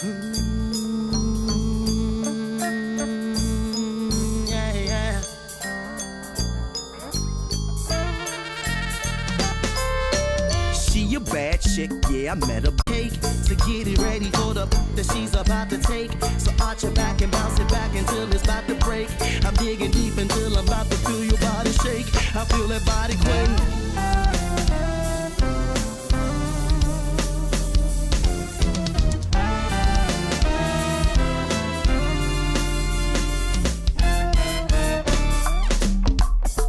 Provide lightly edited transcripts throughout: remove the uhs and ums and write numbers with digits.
Yeah, yeah. She a bad chick, yeah, I met her cake to get it ready for the that she's about to take. So arch your back and bounce it back until it's about to break. I'm digging deep until I'm about to feel your body shake. I feel that body quake.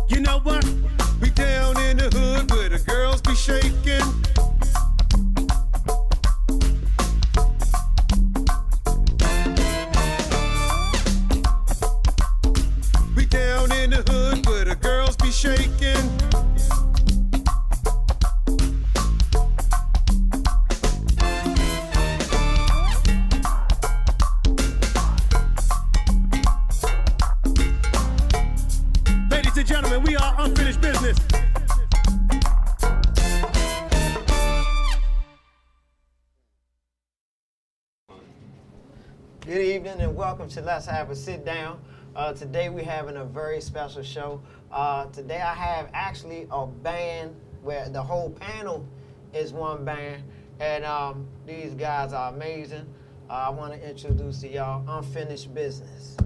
You know what? We down in the hood where the girls be shaking. We down in the hood where the girls be shaking. Ladies and gentlemen, we are Unfinished Business. Good evening and welcome to Let's Have a Sit Down. Today we're having a very special show. Today I have actually a band where the whole panel is one band, and these guys are amazing. I want to introduce to y'all Unfinished Business.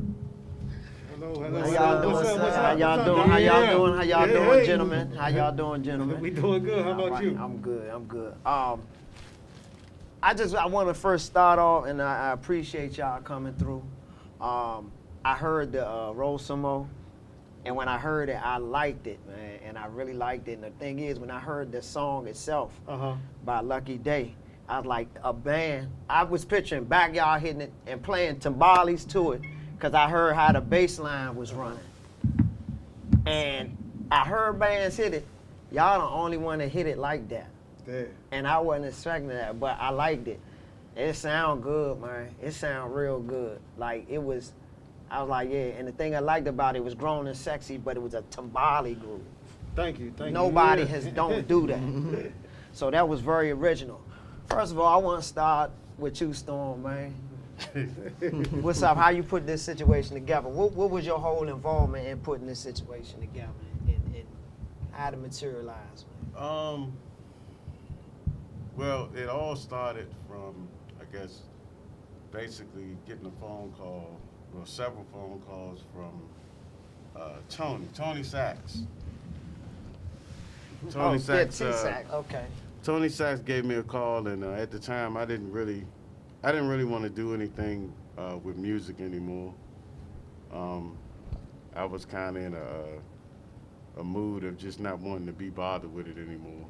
Hello, How y'all doing, sir? How y'all doing? How y'all doing? How y'all doing, gentlemen? How y'all doing, gentlemen? We doing good. How about you? I'm good. I'm good. I want to first start off, and I appreciate y'all coming through. I heard the Rosamo, and when I heard it, I liked it, man, and I really liked it. And the thing is, when I heard the song itself by Lucky Day, I was like, a band. I was picturing backyard hitting it and playing timbales to it, because I heard how the bass line was running. And I heard bands hit it. Y'all the only one that hit it like that. Yeah. And I wasn't expecting that, but I liked it. It sound good, man. It sound real good. Like, it was, I was like, yeah. And the thing I liked about it was grown and sexy, but it was a timbale groove. Thank you. Nobody don't do that. So that was very original. First of all, I want to start with you, Storm, man. What's up? How you put this situation together? What was your whole involvement in putting this situation together, and how to materialize, man? Well, it all started from, I guess, basically getting a phone call, well, several phone calls from Tony Sachs. Tony Sachs. Okay. Tony Sachs gave me a call, and at the time, I didn't really want to do anything with music anymore. I was kind of in a mood of just not wanting to be bothered with it anymore.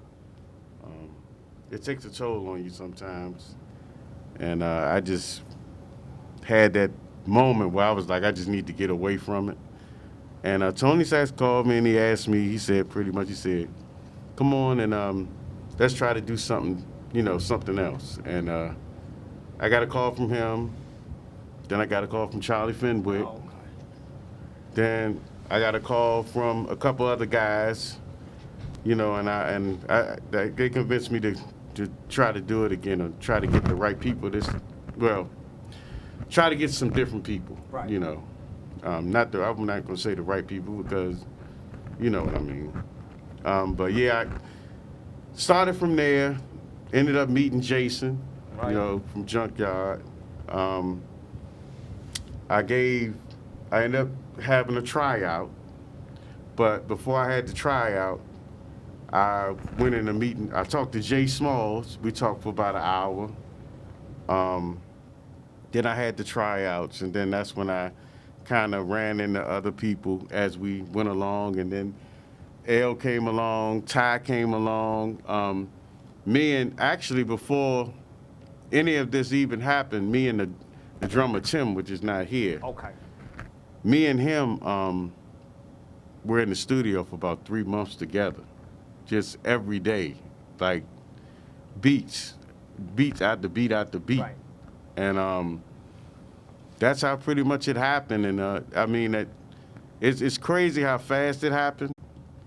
It takes a toll on you sometimes, and I just had that moment where I was like, I just need to get away from it. And Tony Sachs called me and he asked me, he said, come on and let's try to do something, something else. And I got a call from him, then I got a call from Charlie Fenwick, Oh, okay. then I got a call from a couple other guys, and they convinced me to try to do it again and try to get the right people. Try to get some different people. Right. I'm not going to say the right people because you know what I mean. But yeah, I started from there. Ended up meeting Jason, Right. From Junkyard. I ended up having a tryout, but before I had the tryout, I went in a meeting. I talked to Jay Smalls. We talked for about an hour. Then I had the tryouts, and then that's when I kind of ran into other people as we went along. And then L came along, Ty came along. Actually, before any of this even happened, me and the drummer Tim, which is not here, Okay. me and him were in the studio for about 3 months together, just every day, like beats after beat after beat. Right. And that's how pretty much it happened. And I mean, it's crazy how fast it happened.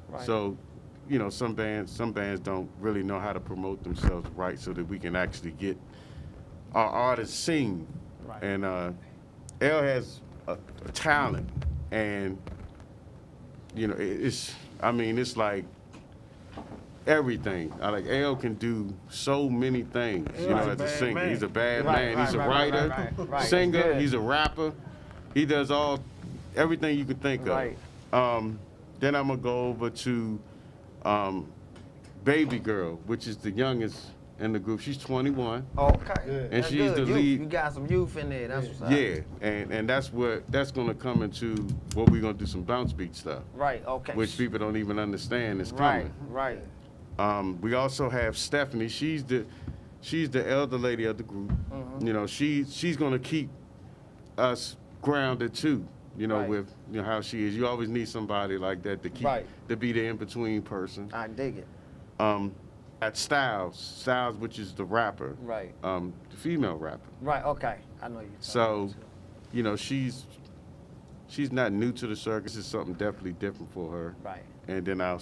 Right. So, some bands don't really know how to promote themselves right, so that we can actually get our artists sing. Right. And L has a talent, and you know, it's like everything. Like L can do so many things, you know, as a singer. He's a bad man. He's a writer, singer. Good. He's a rapper. He does everything you can think Right. of. Then I'm gonna go over to Baby Girl, which is the youngest in the group. She's 21. Okay. And she's good. the lead. You got some youth in there. That's what's up. Yeah, and that's gonna come into what we're gonna do some bounce beat stuff, Right. Okay. which people don't even understand is Right. coming. Right. We also have Stephanie. She's the elder lady of the group. Mm-hmm. You know, she's gonna keep us grounded too. You know, Right. with how she is. You always need somebody like that to keep Right. to be the in between person. I dig it. At Styles, which is the rapper, Right. the female rapper. Right. Okay. I know you. So, you know, she's not new to the circus. It's something definitely different for her. Right. And then I'll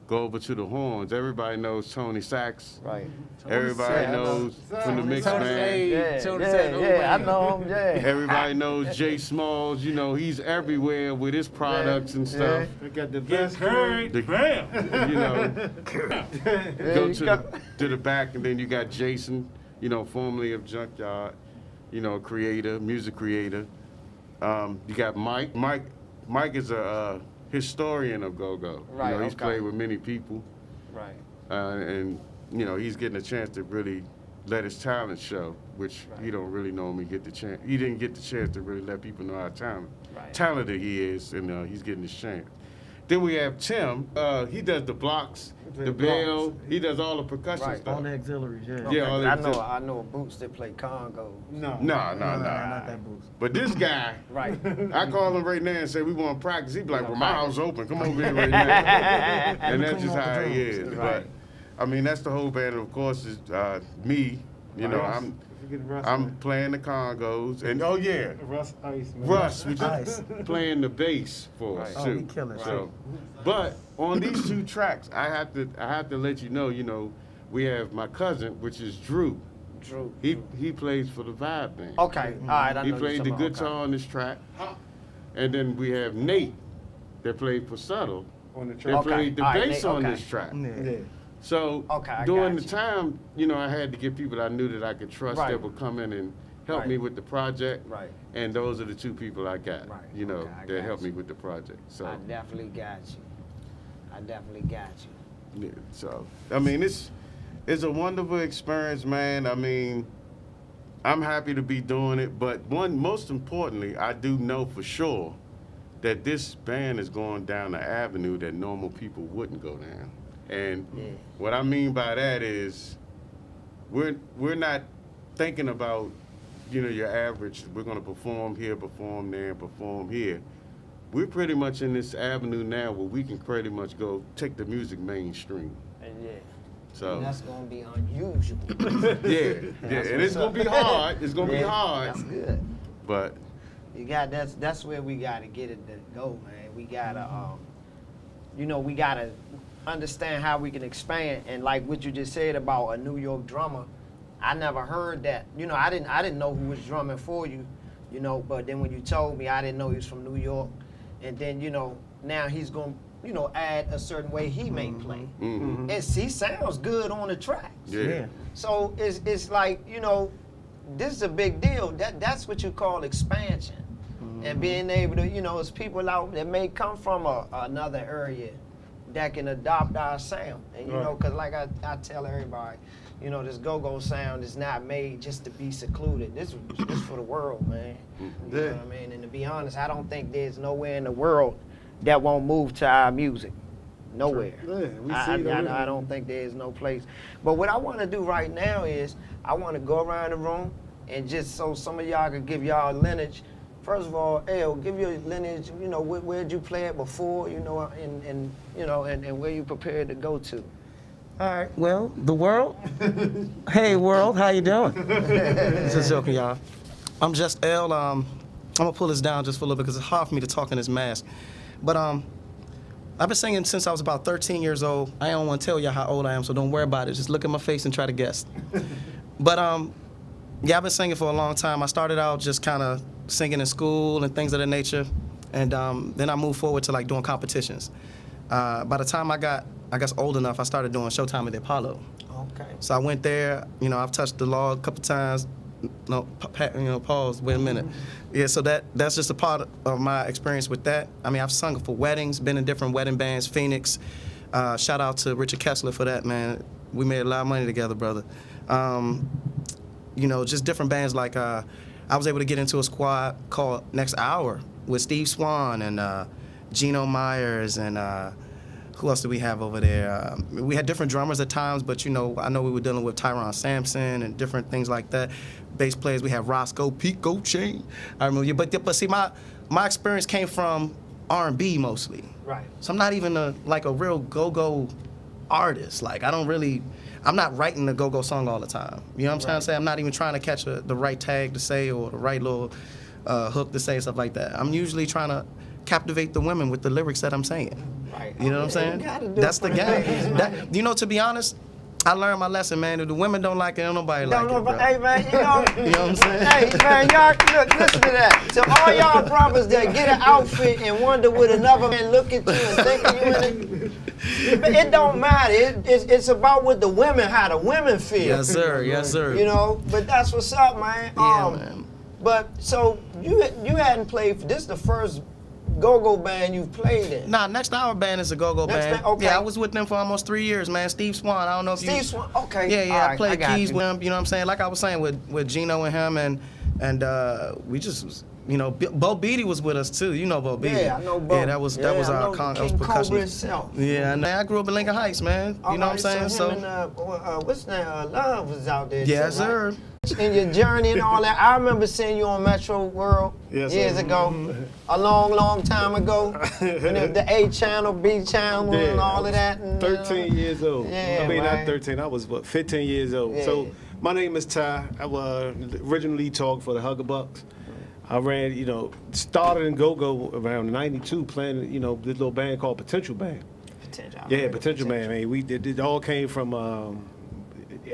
go over to the horns. Everybody knows Tony Sachs. Right. Everybody Sachs. knows from the mix Tony band. Yeah. Tony Yeah. said, "Oh, Yeah. I man." know him. Yeah. Everybody knows Jay Smalls. You know, he's everywhere with his products and stuff. They got the Get best heard, The- bam. You know, There go you to the back, and then you got Jason, you know, formerly of Junkyard, you know, music creator. You got Mike. Mike is a historian of go-go. Right, You know, he's okay. played with many people, Right. and you know, he's getting a chance to really let his talent show, which Right. he don't really normally get the chance. He didn't get the chance to really let people know how Right. talented he is, and he's getting his chance. Then we have Tim. He does the blocks, the bell. He does all the percussion Right. stuff. All the auxiliaries, yeah. Yeah, all that stuff. I know Boots that play Congo. No. No. Not that boost. But this guy, Right. I call him right now and say we want to practice. He'd be like, We "Well, gonna my house open. Come over here right now." And that's just how he is. Right. But I mean, that's the whole band. And of course, is me. You know, Russ. I'm Forget Russ, I'm man. playing the congos, and oh yeah, Russ Ice, man. Russ, which Ice. is playing the bass for us Oh, too. he killing it. So, but on these two tracks, I have to let you know. You know, we have my cousin, which is Drew. Drew. He plays for the Vibe Band. Okay. All right. I He know played the you're talking guitar about- on this track. And then we have Nate that played for Subtle. On the That track. Okay. played the All right, bass Nate, on okay. this track. Yeah. So Okay, I during got the you. time, you know, I had to get people I knew that I could trust Right. that would come in and help Right. me with the project. Right. And those are the two people I got, Right. you know, Okay, I that got helped you. me with the project. So, I definitely got you. yeah, so I mean, it's a wonderful experience, man. I mean, I'm happy to be doing it, but most importantly, I do know for sure that this band is going down the avenue that normal people wouldn't go down. And Yeah. what I mean by that is we're not thinking about, you know, your average, we're going to perform here, perform there, perform here. We're pretty much in this avenue now where we can pretty much go take the music mainstream. And yeah. So, And that's gonna be unusual. yeah, and it's going to be hard. It's going to be Yeah, hard. That's good. But, That's where we gotta get it to go, man. We gotta we gotta understand how we can expand. And like what you just said about a New York drummer, I never heard that. You know, I didn't know who was drumming for you, you know, but then when you told me, I didn't know he was from New York. And then, you know, now he's gonna, you know, add a certain way he may play. mhm, He sounds good on the tracks. yeah. So it's like, you know, this is a big deal. That's what you call expansion. And being able to, you know, it's people out that may come from another area that can adopt our sound. And, you know, because like I tell everybody, you know, this go-go sound is not made just to be secluded. This for the world, man. You know what I mean? And to be honest, I don't think there's nowhere in the world that won't move to our music. Nowhere. Yeah, we see that. I don't think there's no place. But what I want to do right now is I want to go around the room and just so some of y'all could give y'all lineage. First of all, L, give your lineage. You know, where'd you play it before? You know, and you know, and where you prepared to go to. All right, well, the world. Hey, world, how you doing? Just joking, y'all. I'm just L. I'm gonna pull this down just for a little bit because it's hard for me to talk in this mask. But I've been singing since I was about 13 years old. I don't want to tell y'all how old I am, so don't worry about it. Just look at my face and try to guess. But Yeah, I've been singing for a long time. I started out just kind of singing in school and things of that nature, and then I moved forward to like doing competitions. By the time I got old enough, I started doing Showtime at the Apollo. Okay. So I went there. You know, I've touched the log a couple times. No, pause. Wait a minute. Yeah, so that's just a part of my experience with that. I mean, I've sung for weddings, been in different wedding bands, Phoenix. Shout out to Richard Kessler for that, man. We made a lot of money together, brother. You know, just different bands like I was able to get into a squad called Next Hour with Steve Swan and Gino Myers and who else do we have over there? We had different drummers at times, but you know, I know we were dealing with Tyron Sampson and different things like that. Bass players, we have Roscoe Pico Chain. I remember, but see, my experience came from R&B mostly. Right. So I'm not even a real go-go artist. Like I'm not writing a go-go song all the time. You know what I'm trying to say? I'm not even trying to catch the right tag to say or the right little hook to say, stuff like that. I'm usually trying to captivate the women with the lyrics that I'm saying. Right. You know what I'm saying? You gotta do That's it for the the game. ladies, man. You know, to be honest, I learned my lesson, man. If the women don't like it, ain't nobody like it, bro. Hey, man, You know what I'm saying? Hey, man, y'all, look, listen to that. So all y'all brothers that get an outfit and wonder would another man look at you and think of you in it, it don't matter. It's about what the women, how the women feel. Yes, sir. Yes, sir. You know, but that's what's up, man. Yeah, man. But so you hadn't played. This is the first go-go band you've played in. Nah, Next Hour Band is a go-go Next band. Band, okay. Yeah, I was with them for almost 3 years, man. Steve Swan, I don't know if you... Steve Swan, okay. Yeah, All I right, played got keys you. with him, you know what I'm saying? Like I was saying with Gino and him, and we just, you know, Bo Beatty was with us too. You know Bo Beatty. Yeah, I know Bo. Yeah, that was I our know that was King Cobra percussion. himself. Yeah, and I grew up in Lincoln Heights, man. You know what I'm saying? So him and, what's that? Love was out there. Yes, too, right? sir. In your journey and all that, I remember seeing you on Metro World years ago, a long time ago. When the A channel, B channel, and all of that. And, 13 years old. Yeah, I mean, man. not 13. I was, 15 years old. Yeah. So my name is Ty. I was originally talked for the Huggabucks. I ran, you know, started in go-go around 92 playing, you know, this little band called Potential Band. Potential Band. I mean, it all came from,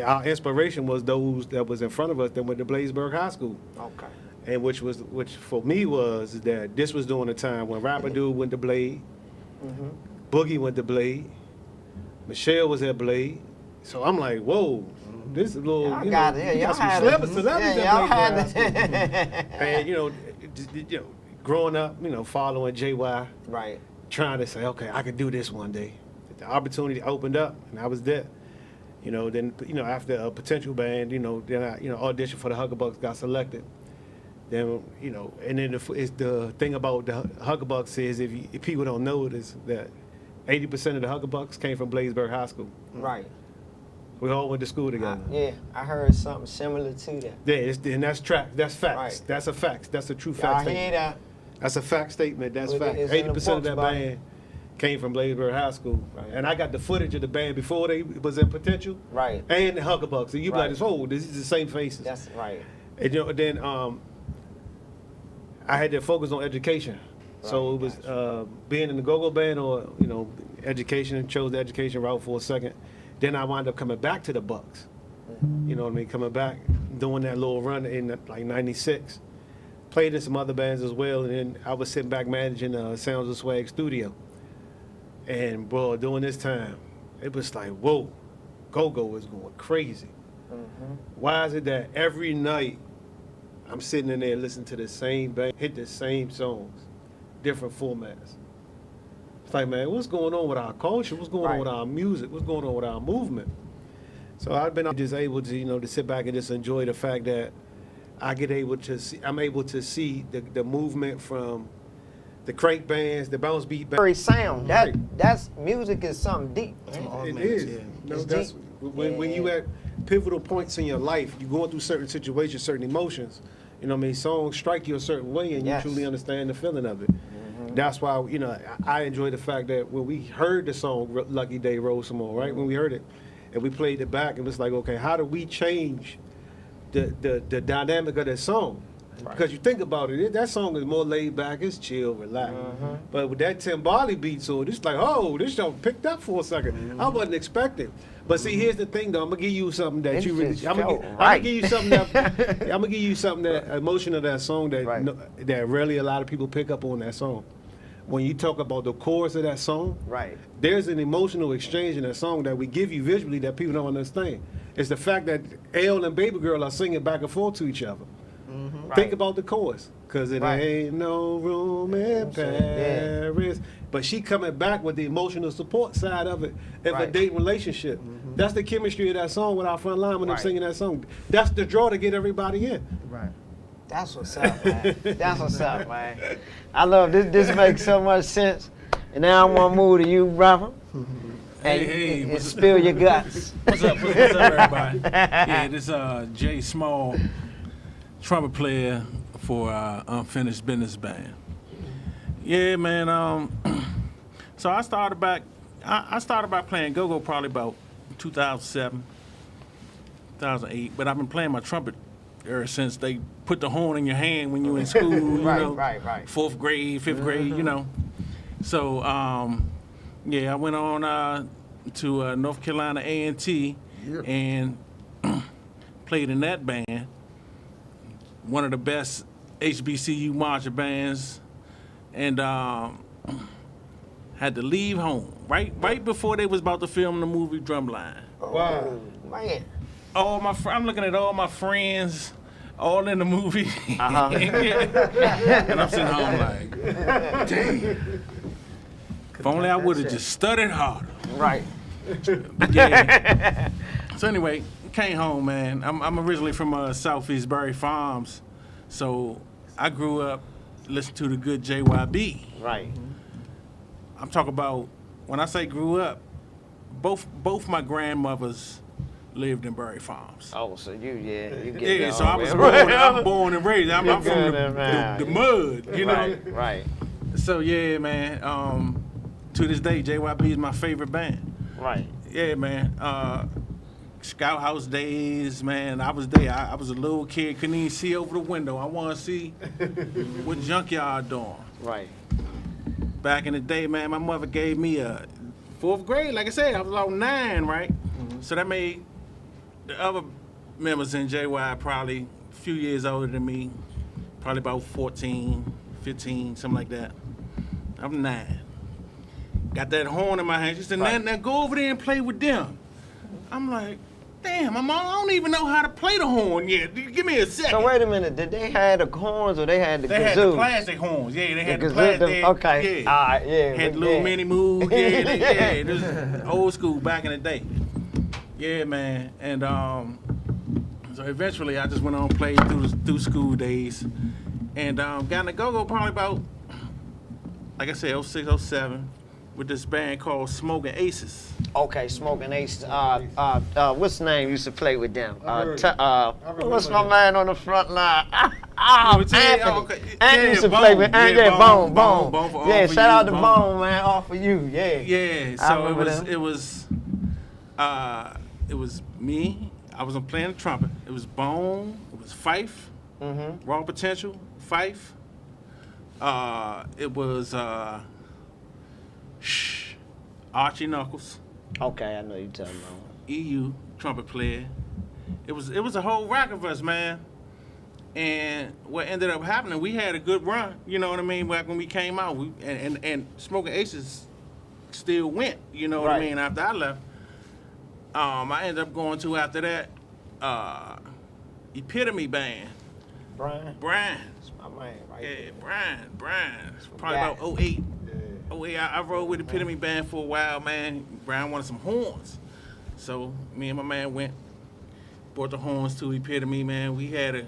our inspiration was those that was in front of us that went to Blazeburg High School. Okay. And which for me was that this was during the time when Rapper Dude went to Blade, Boogie went to Blade, Michelle was at Blade. So I'm like, whoa, this is a little, Y'all you got know, it. you Y'all got some had celebrities at y'all Bladeburg High had School. it. And you know, growing up, you know, following JY, Right. trying to say, okay, I could do this one day. The opportunity opened up, and I was there. You know, then after a Potential Band, you know, then I auditioned for the Huggabucks, got selected. Then and then the thing about the Huggabucks is if people don't know it is that 80% of the Huggabucks came from Blazeburg High School. Right. We all went to school together. Yeah, I heard something similar to that. Yeah, and that's facts. Right. That's a fact. That's a true Y'all fact hear statement. that? That's a fact statement. That's Well, fact. it's in the 80% of that books, band came from Blazeburg High School. Right. And I got the footage of the band before they was in Potential. Right. And the Huggabucks. And you be Right. like, oh, this is the same faces. That's right. And then I had to focus on education. So Right, it was being in the go-go band or, education, chose the education route for a second. Then I wound up coming back to the Bucks. You know what I mean? Coming back, doing that little run in like 96. Played in some other bands as well, and then I was sitting back managing Sounds of Swag Studio. And bro, during this time, it was like, whoa, go-go is going crazy. Why is it that every night I'm sitting in there listening to the same band, hit the same songs, different formats? It's like, man, what's going on with our culture? What's going on with our music? What's going on with our movement? So I've been just able to, to sit back and just enjoy the fact that I'm able to see the movement from the crank bands, the bounce beat bands. Very sound. That's music is something deep. Man. It is. Yeah. No, It's that's deep. when you at pivotal points in your life, you're going through certain situations, certain emotions. You know what I mean? Songs strike you a certain way, and Yes. you truly understand the feeling of it. That's why I enjoy the fact that when we heard the song "Lucky Day Roll Some More," right? When we heard it, and we played it back, it was like, okay, how do we change the dynamic of that song? Because you think about it, that song is more laid back, it's chill, relaxed. But with that Timbali beat to it, it's like, oh, this song picked up for a second. I wasn't expecting. But see, here's the thing, though. I'm gonna give you something that It you really. just I'm felt gonna right. give you something that. I'm gonna give you something that emotion of that song that Right. that really a lot of people pick up on that song. When you talk about the chorus of that song, Right. there's an emotional exchange in that song that we give you visually that people don't understand. It's the fact that L and Baby Girl are singing back and forth to each other. Think Right. about the chorus, cause it Right. ain't no room in Yeah. Paris. But she coming back with the emotional support side of it, of a Right. dating relationship. That's the chemistry of that song with our front line when Right. they're singing that song. That's the draw to get everybody in. Right. That's what's up, man. That's what's up, man. I love this. This makes so much sense. And now I want to move to you, brother. Hey, and what's- spill your guts. What's up, everybody? Yeah, this Jay Small, trumpet player for Unfinished Business Band. Yeah, man. So I started back. I started by playing go-go probably about 2007, 2008. But I've been playing my trumpet ever since they put the horn in your hand when you in school. You Right, know, right. 4th grade, 5th grade. You know. So yeah, I went on to North Carolina A&T and played in that band. One of the best HBCU marching bands, and had to leave home right before they was about to film the movie Drumline. Wow. Man. I'm looking at all my friends, all in the movie, Uh-huh. and I'm sitting home like, dang. If only I would have just studied harder. Right. But yeah. So anyway, came home, man. I'm originally from Southeast Berry Farms, so I grew up listening to the good JYB. Right. I'm talking about when I say grew up, both my grandmothers lived in Berry Farms. Oh, so you get Yeah, that so I all was the born, way. I'm born and raised. I'm from Good, the man. mud, you know. Right, right, So yeah, man. To this day, JYB is my favorite band. right. Yeah, man. Scout House days, man. I was there. I was a little kid, couldn't even see over the window. I want to see what Junkyard doing. Right. Back in the day, man, my mother gave me a 4th grade. Like I said, I was about 9, right? So that made the other members in JY probably a few years older than me, probably about 14, 15, something like that. I'm 9. Got that horn in my hand. She said, now go over there and play with them. I'm like, damn, I don't even know how to play the horn yet. Give me a second. So wait a minute. Did they have the horns or they had the They had kazoo? the plastic horns. Yeah, they had the kazoo, plastic. okay. Yeah. All right. Yeah. Had the yeah. little mini moves. Yeah, yeah. This is old school back in the day. Yeah, man. And so eventually I just went on and played through school days. And got in the go-go probably about, like I said, 06, 07, with this band called Smoking Aces. Okay, Smoking Ace. What's the name used to play with them? What's my man on the front line? Anthony. okay. Anthony Yeah, used to Bone. play with Yeah, Anthony. Bone. Bone. Bone for all Yeah, for shout you, out to Bone. Bone, man. All for you. Yeah. Yeah, I so remember it was me. I was playing the trumpet. It was Bone. It was Fife. Mm-hmm. Raw Potential. Fife. It was Archie Knuckles. Okay, I know you talking about. EU trumpet player. It was a whole rack of us, man. And what ended up happening, we had a good run. You know what I mean? Back when we came out, and Smoking Aces still went. You know what I Right. mean? After I left, I ended up going to after that Epitome Band. Brian. Brian. That's my man, right? Yeah, Brian. It's probably Yeah. about 08. Oh yeah, I rode with Epitome Band for a while, man. Brian wanted some horns. So me and my man went, brought the horns to Epitome, man. We had a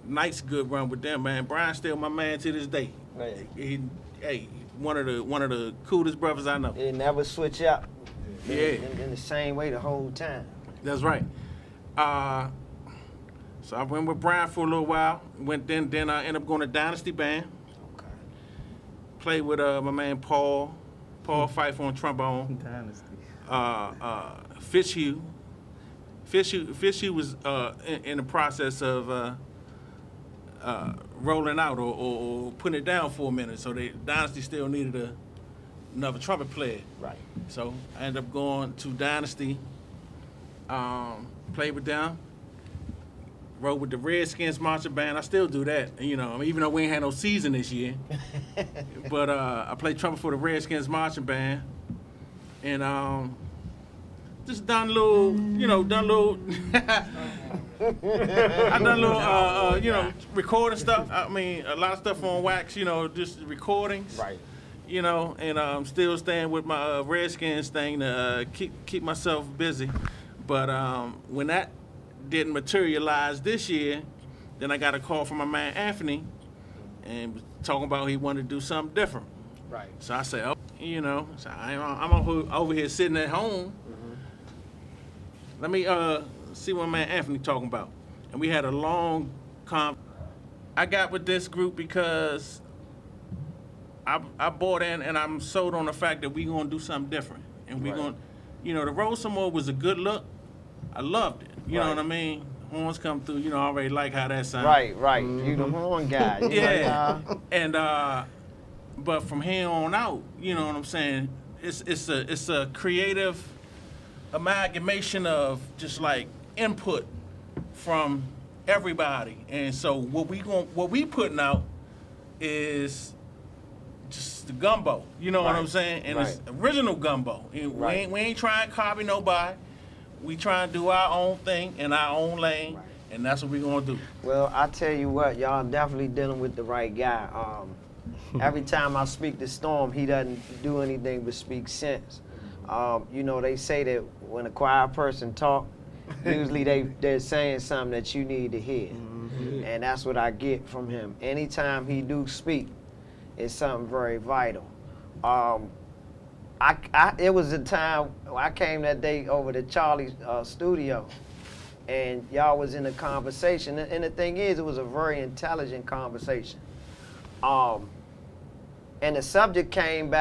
nice good run with them, man. Brian's still my man to this day. Right. Hey, one of the coolest brothers I know. It never switch up. Yeah. In the same way the whole time. That's right. So I went with Brian for a little while. Then I ended up going to Dynasty Band. Okay. Played with my man Paul Fife on trombone. Dynasty. Fitzhugh. Fitzhugh was in the process of rolling out or putting it down for a minute, so Dynasty still needed another trumpet player. Right. So I ended up going to Dynasty Played with them. Rode with the Redskins marching band. I still do that, you know, even though we ain't had no season this year. But I played trumpet for the Redskins marching band. And just done little, you know, I done little, you know, recording stuff. I mean, a lot of stuff on wax, you know, just recordings. Right. You know, and I'm still staying with my Redskins thing to keep myself busy. But when that didn't materialize this year, then I got a call from my man Anthony, and was talking about he wanted to do something different. Right. So I said, oh, you know, so I'm over here sitting at home. Let me see what my man Anthony talking about. And we had a long I got with this group because I bought in and I'm sold on the fact that we gonna do something different. And we gonna, you know, the Roll Some More was a good look. I loved it. You know what I mean? Horns come through, you know, I already like how that sounds. Right. You the horn guy. You Yeah. like, And but from here on out, you know what I'm saying? It's a creative amalgamation of just like input from everybody. And so what we putting out is just the gumbo. You know what I'm saying? And it's original gumbo. And we ain't trying to copy nobody. We trying to do our own thing in our own lane, and that's what we gonna do. Well, I tell you what, y'all definitely dealing with the right guy. Every time I speak to Storm, he doesn't do anything but speak sense. You know, they say that when a quiet person talk, usually they're saying something that you need to hear. And that's what I get from him. Anytime he do speak, it's something very vital. It was a time I came that day over to Charlie's studio, and y'all was in a conversation. And the thing is, it was a very intelligent conversation. And the subject came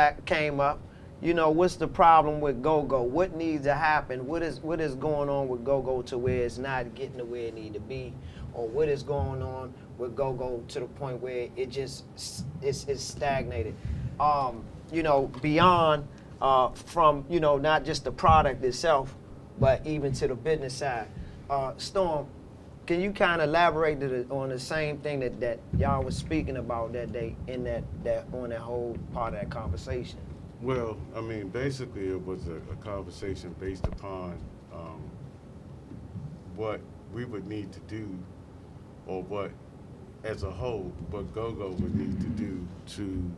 up. You know, what's the problem with go-go? What needs to happen? What is going on with go-go to where it's not getting to where it need to be, or what is going on with go-go to the point where it just it's stagnated? You know, beyond. From, you know, not just the product itself, but even to the business side. Storm, can you kind of elaborate on the same thing that y'all was speaking about that day in that on that whole part of that conversation? Well, I mean, basically it was a conversation based upon what we would need to do, or what, as a whole, what go-go would need to do to,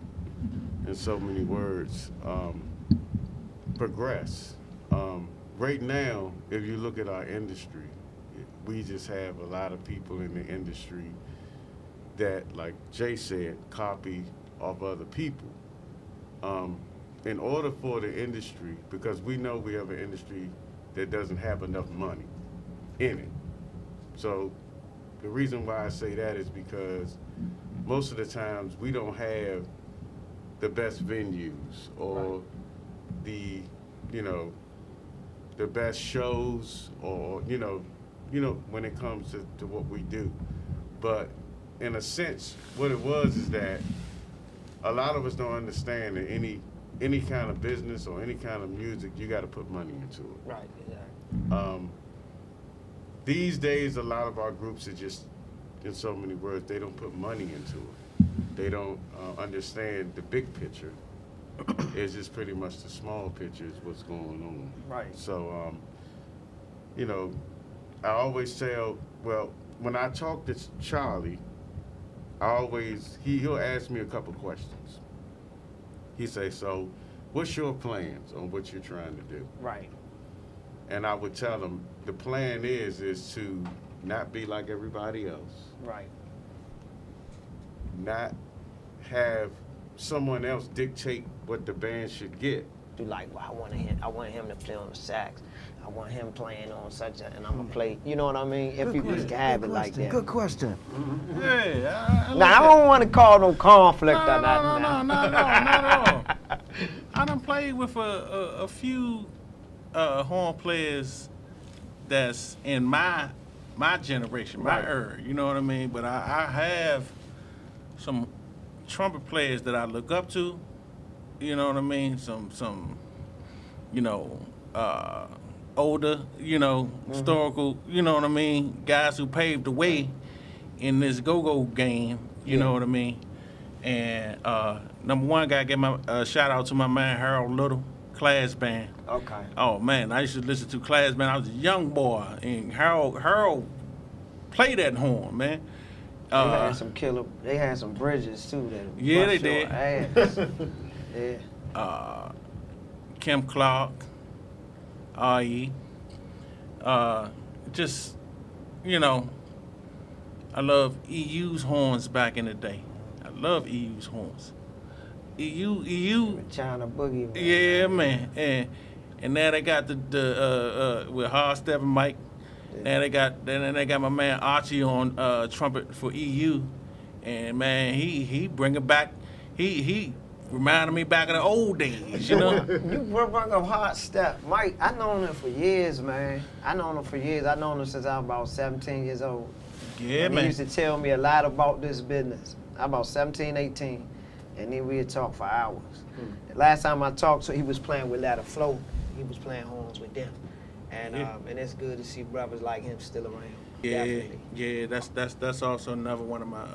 in so many words, progress. Right now, if you look at our industry, we just have a lot of people in the industry that, like Jay said, copy off other people. In order for the industry, because we know we have an industry that doesn't have enough money in it. So the reason why I say that is because most of the times we don't have the best venues or the, you know, the best shows, or you know, when it comes to what we do. But in a sense, what it was is that a lot of us don't understand that any kind of business or any kind of music, you got to put money into it. Right, exactly. These days, a lot of our groups are just, in so many words, they don't put money into it. They don't understand the big picture. It's just pretty much the small picture is what's going on. Right. So, you know, I always tell, well, when I talk to Charlie, he'll ask me a couple questions. He say, so what's your plans on what you're trying to do? Right. And I would tell him, the plan is to not be like everybody else. Right. Not have someone else dictate what the band should get. Do like, well, I want him to play on the sax. I want him playing on such a, and I'm gonna play. You know what I mean? If you could have it like that. Good question. Hey, Now I don't want to call no conflict or nothing. No, not at all. I done played with a few horn players that's in my generation, my era. You know what I mean? But I have some trumpet players that I look up to. You know what I mean? Some you know, older, historical, you know what I mean, guys who paved the way in this go-go game, you know what I mean. And number one, gotta give my shout out to my man Harold Little, Class Band. Okay. Oh man, I used to listen to Class Band. I was a young boy, and Harold played that horn, man. They had some killer. They had some bridges too. That Yeah, bust they your did. ass. Yeah. Kim Clark, R.E. Just, I love EU's horns back in the day. I love EU's horns. EU. China Boogie. Man. Yeah, man. And now they got the with Hard Step and Mike. Now they got my man Archie on trumpet for EU, and man, he bringing back he reminded me back of the old days, You brought up Hard Step, Mike. I known him for years, man. I known him since I was about 17 years old. Yeah, and man. He used to tell me a lot about this business. I'm about 17, 18, and then we'd talk for hours. The last time I talked to him, he was playing with Ladder Flow. He was playing horns with them. And and it's good to see brothers like him still around. Definitely. Yeah. That's also another one of my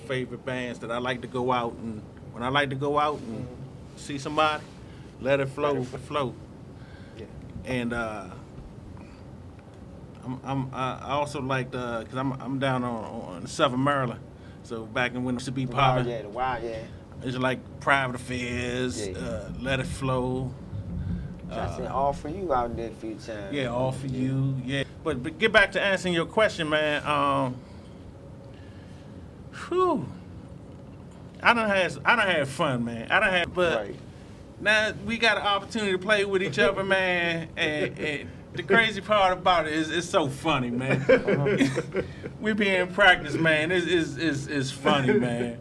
favorite bands that I like to go out and when I like to go out and see somebody, let it flow. Yeah. And I also like because I'm down on Southern Maryland, so back when it used to be popping, The Wild, yeah. it's like Private Affairs, Yeah. Let It Flow. I seen All For You out there a few times. Yeah, All For You. Yeah, but get back to answering your question, man. I done had fun, man. But Right. now we got an opportunity to play with each other, man. And the crazy part about it is it's so funny, man. We be in practice, man. It's funny, man,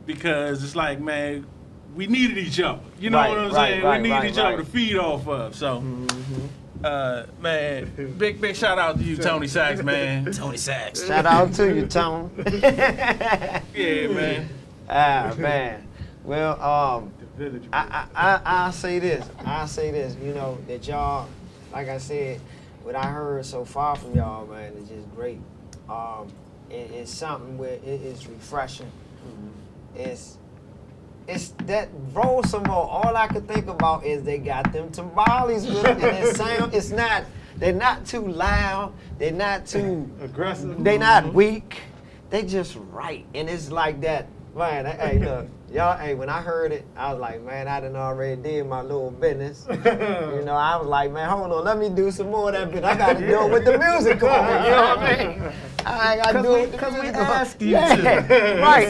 because it's like, man, we needed each other. You know what I'm saying? We needed each other to feed off of. So, man, big shout out to you, Tony Sachs, man. Tony Sachs. Shout out to you, Tone. Yeah, man. Man. Well, I'll say this. That y'all, like I said, what I heard so far from y'all, man, is just great. It's something where it is refreshing. It's that roll some more. All I could think about is they got them tamales with it, and they're not too loud, they're not too Aggressive. they not weak, they just right. And it's like that, man, hey, look, y'all, hey, when I heard it, I was like, man, I done already did my little business. I was like, man, hold on, let me do some more of that bit. I got to do it with the music on, you know what I mean? I ain't got to do it with the music on. asked you to. Right. Yeah, right.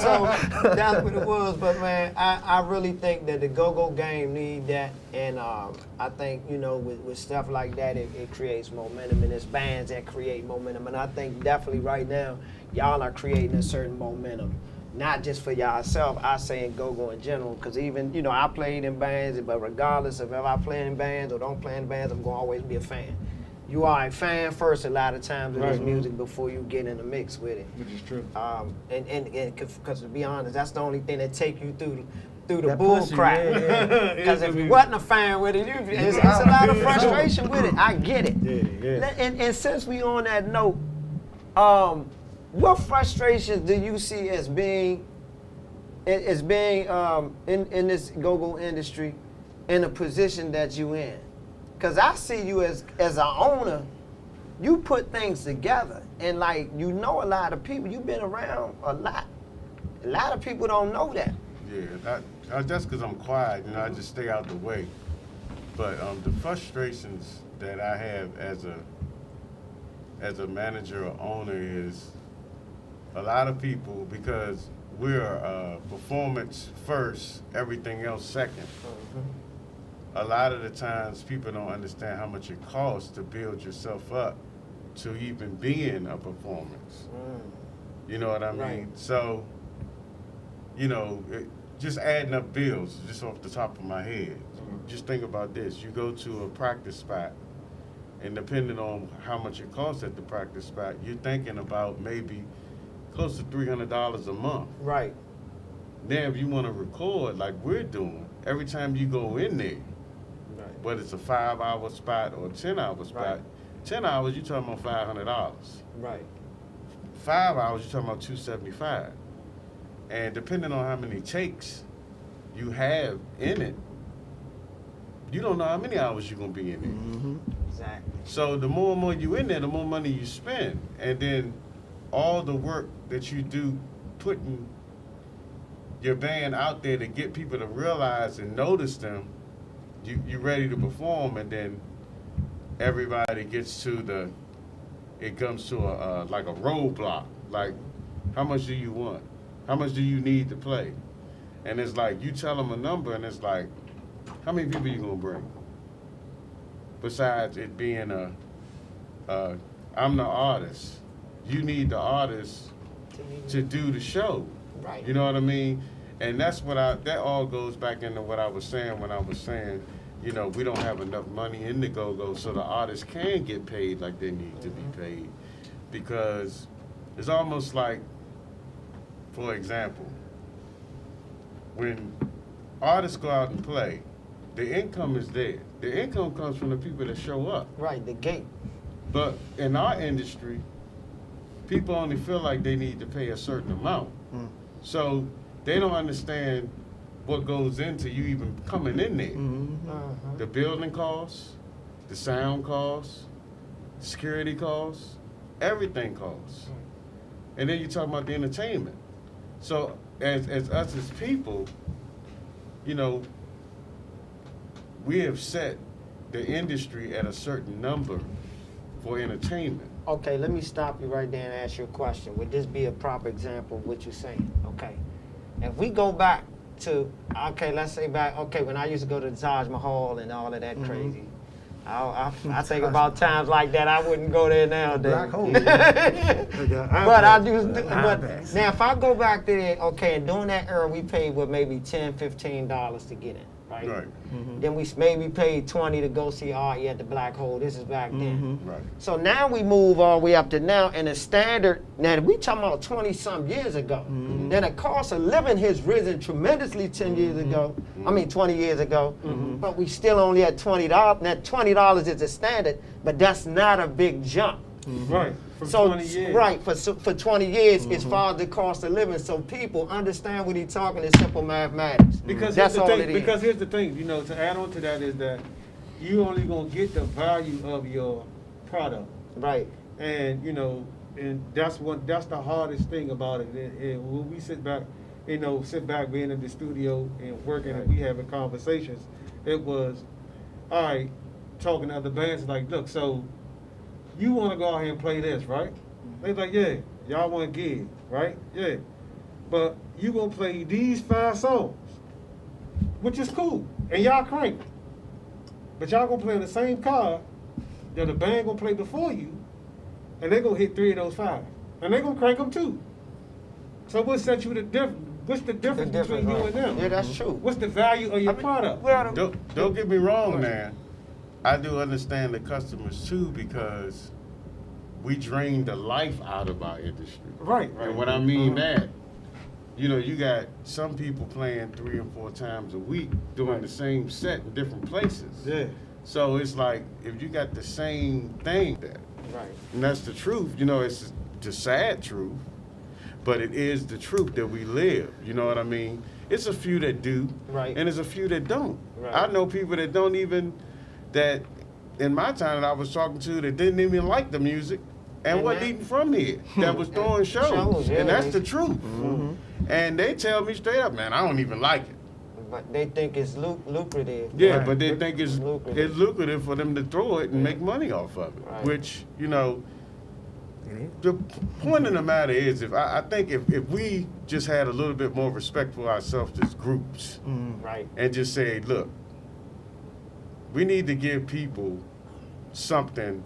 So that's what it was. But, man, I really think that the go-go game need that. And I think, with stuff like that, it creates momentum. And it's bands that create momentum. And I think definitely right now, y'all are creating a certain momentum. Not just for yourself, I say in go-go in general, because even, I played in bands, but regardless of if I play in bands or don't play in bands, I'm going to always be a fan. You are a fan first a lot of times of this music before you get in the mix with it. Which is true. And because to be honest, that's the only thing that take you through the That bull pussy, crap. yeah. Because if you wasn't a fan with it, it's a lot of frustration with it. I get it. Yeah. And since we on that note, what frustrations do you see as being in this go-go industry in a position that you in? Because I see you as an owner, you put things together, and a lot of people, you've been around a lot. A lot of people don't know that. Yeah, that's because I'm quiet, I just stay out the way. But the frustrations that I have as a manager or owner is a lot of people, because we're performance first, everything else second. A lot of the times people don't understand how much it costs to build yourself up to even be in a performance. You know what I mean? Right. So, just adding up bills, just off the top of my head. Just think about this. You go to a practice spot, and depending on how much it costs at the practice spot, you're thinking about maybe close to $300 a month. Right. Now, if you want to record like we're doing, every time you go in there, whether it's a 5-hour spot or a 10-hour spot. Right. 10 hours, you're talking about $500. Right. 5 hours, you're talking about $275. And depending on how many takes you have in it, you don't know how many hours you're gonna be in it. Exactly. So the more and more you in there, the more money you spend. And then all the work that you do putting your band out there to get people to realize and notice them, you ready to perform, and then everybody gets to it comes to a like a roadblock. Like, how much do you want? How much do you need to play? And it's like, you tell them a number, and it's like, how many people you gonna bring? Besides it being I'm the artist. You need the artist to do the show. Right. You know what I mean? And that's that all goes back into what I was saying when I was saying, you know, we don't have enough money in the go-go so the artists can get paid like they need to be paid. Because it's almost like, for example, when artists go out and play, the income is there. The income comes from the people that show up. Right, the gate. But in our industry, people only feel like they need to pay a certain amount. So they don't understand what goes into you even coming in there. The building costs, the sound costs, security costs, everything costs. And then you talk about the entertainment. So as us as people, you know, we have set the industry at a certain number for entertainment. Okay, let me stop you right there and ask you a question. Would this be a proper example of what you're saying? Okay. If we go back to, okay, let's say back, okay, when I used to go to the Taj Mahal and all of that crazy, I think about times like that. I wouldn't go there nowadays. Black hole. But I do. But now, if I go back there, okay, and during that era, we paid maybe $10, $15 to get in, right? Right. Then we maybe paid $20 to go see Artie at the Black Hole. This is back then. Right. So now we move all the way up to now, and the standard, now we talking about 20-some years ago. Then the cost of living has risen tremendously 10 years ago, 20 years ago, but we still only at $20. Now $20 is the standard, but that's not a big jump. Right. For So 20 years. right, for 20 years as far as the cost of living, so people understand what he's talking is simple mathematics. Because that's here's all the it thing, is. because here's the thing, you know, to add on to that is that you only gonna get the value of your product. Right. And you know, and that's the hardest thing about it. And when we sit back being in the studio and working and we having conversations, it was, all right, talking to other bands like, look, so you wanna go out here and play this, right? They like, yeah, y'all wanna gig, right? Yeah. But you gonna play these 5 songs, which is cool, and y'all crank. But y'all gonna play on the same card that the band gonna play before you, and they gonna hit 3 of those 5, and they gonna crank them too. So what set you what's the difference between you and them? Yeah, that's true. What's the value of your product? Well, Don't get me wrong, man. I do understand the customers too, because we drain the life out of our industry. Right. And when I mean that, you know, you got some people playing 3 and 4 times a week doing the same set in different places. Yeah. So it's like, if you got the same thing, right. and that's the truth, you know, it's the sad truth, but it is the truth that we live, you know what I mean? It's a few that do, Right. and there's a few that don't. Right. I know people that don't even, that in my time that I was talking to, that didn't even like the music and And wasn't now- even from here, that was throwing shows, Shows, yeah. and that's the truth. And they tell me straight up, man, I don't even like it. But they think it's lucrative. Yeah, Right. but they think it's lucrative for them to throw it and make money off of it. Right. Which, you know, the point of the matter is, I think if we just had a little bit more respect for ourselves as groups, Right. and just say, look, we need to give people something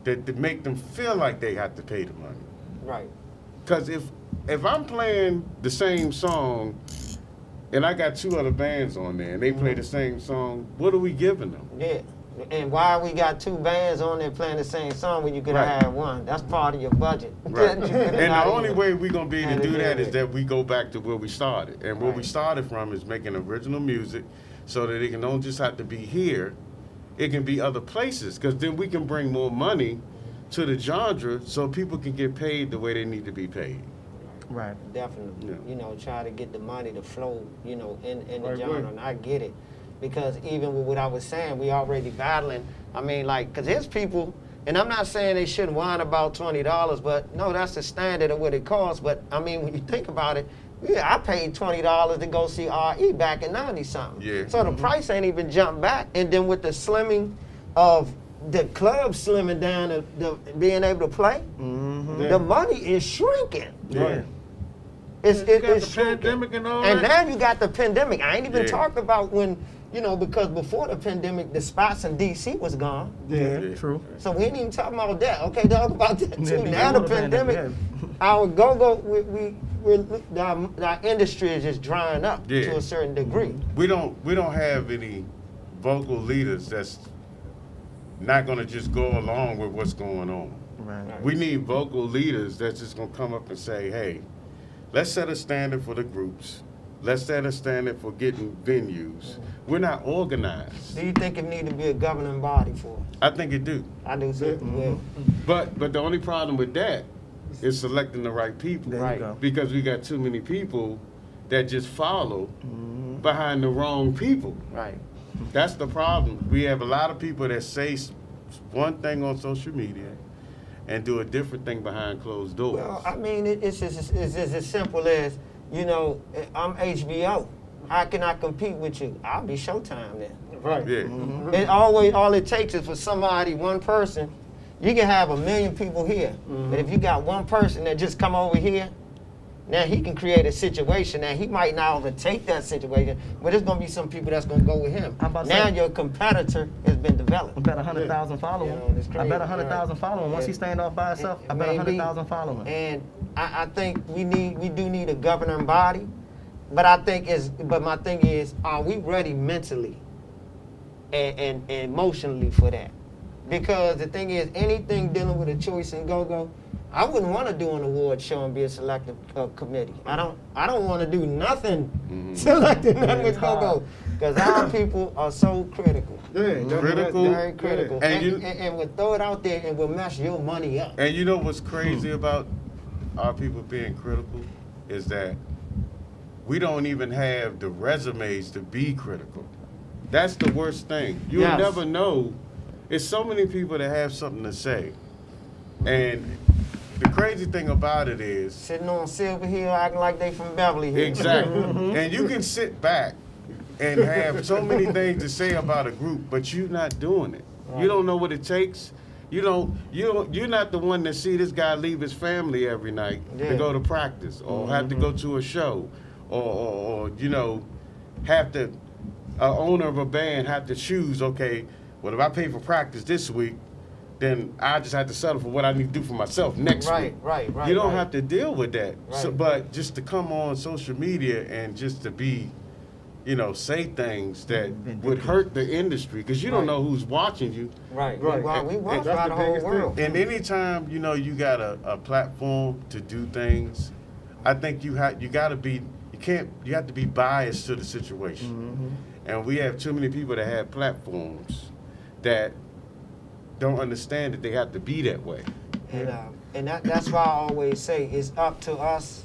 that make them feel like they have to pay the money. Right. Because if I'm playing the same song and I got 2 other bands on there and they play the same song, what are we giving them? Yeah. And why we got 2 bands on there playing the same song when you could Right. have had one? That's part of your budget. Right. And the Not only even- way we're going to be able to And do it that is. is that we go back to where we started. And where we Right. started from is making original music so that it can don't just have to be here, it can be other places, because then we can bring more money to the genre so people can get paid the way they need to be paid. Right. Definitely. Yeah. You know, try to get the money to flow, you know, in the Right, genre. right. And I get it. Because even with what I was saying, we already battling. I mean, like, because there's people, and I'm not saying they shouldn't whine about $20, but no, that's the standard of what it costs. But I mean, when you think about it, yeah, I paid $20 to go see RE back in 90-something. Yeah. So the price ain't even jumped back. And then with the slimming of the club slimming down, the being able to play, the money is shrinking. Right. It's You got the shrinking. pandemic and all And that. now you got the pandemic. I ain't even Yeah. talking about when, you know, because before the pandemic, the spots in D.C. was gone. Yeah. True. So we ain't even talking about that. Okay, talk about that Yeah, too. before Now the the pandemic, pandemic, our go-go, our industry is just drying up Yeah. to a certain degree. We don't have any vocal leaders that's not gonna just go along with what's going on. Right. We need vocal leaders that's just gonna come up and say, hey, let's set a standard for the groups. Let's set a standard for getting venues. We're not organized. Do you think it need to be a governing body for it? I think it do. I do too. Well, But the only problem with that is selecting the right people. There Right. you go. Because we got too many people that just follow behind the wrong people. right. That's the problem. We have a lot of people that say one thing on social media and do a different thing behind closed doors. Well, I mean, it's just as simple as, you know, I'm HBO. How can I compete with you? I'll be Showtime then. Right. Yeah. It always, all it takes is for somebody, one person. You can have 1 million people here, but if you got one person that just come over here, now he can create a situation. Now he might not overtake that situation, but there's gonna be some people that's gonna go with him. I'm about to Now say- your competitor has been I developed. bet 100,000 follow him. You know, it's I crazy, bet 100,000 right. follow him. Once he stand off by himself, I bet Maybe. 100,000 follow him. And I think we do need a governing body, but I think but my thing is, are we ready mentally and emotionally for that? Because the thing is, anything dealing with a choice and go-go, I wouldn't want to do an award show and be a selective committee. I don't want to do nothing selecting nothing with go-go, because our people are so critical. Yeah. Critical. Very critical. And you- And we'll throw it out there and we'll mess your money up. And you know what's crazy about our people being critical is that we don't even have the resumes to be critical. That's the worst thing. You'll Yes. never know. It's so many people that have something to say. And the crazy thing about it is, Sitting on Silver Hill acting like they from Beverly Hills. exactly. And you can sit back and have so many things to say about a group, but you're not doing it. You don't know what it takes. You're not the one that see this guy leave his family every night Yeah. to go to practice or have to go to a show or you know, have to, owner of a band have to choose, okay, well, if I pay for practice this week, then I just have to settle for what I need to do for myself next Right, week. right, right, You don't right. have to deal with that. So, Right. but just to come on social media and just to be, you know, say things that would hurt the industry because you don't Right. know who's watching you. Right. Right. We watch That's by the the whole biggest world. And anytime, you know, you got a platform to do things, I think you have to be biased to the situation. And we have too many people that have platforms that don't understand that they have to be that way. And that's why I always say it's up to us,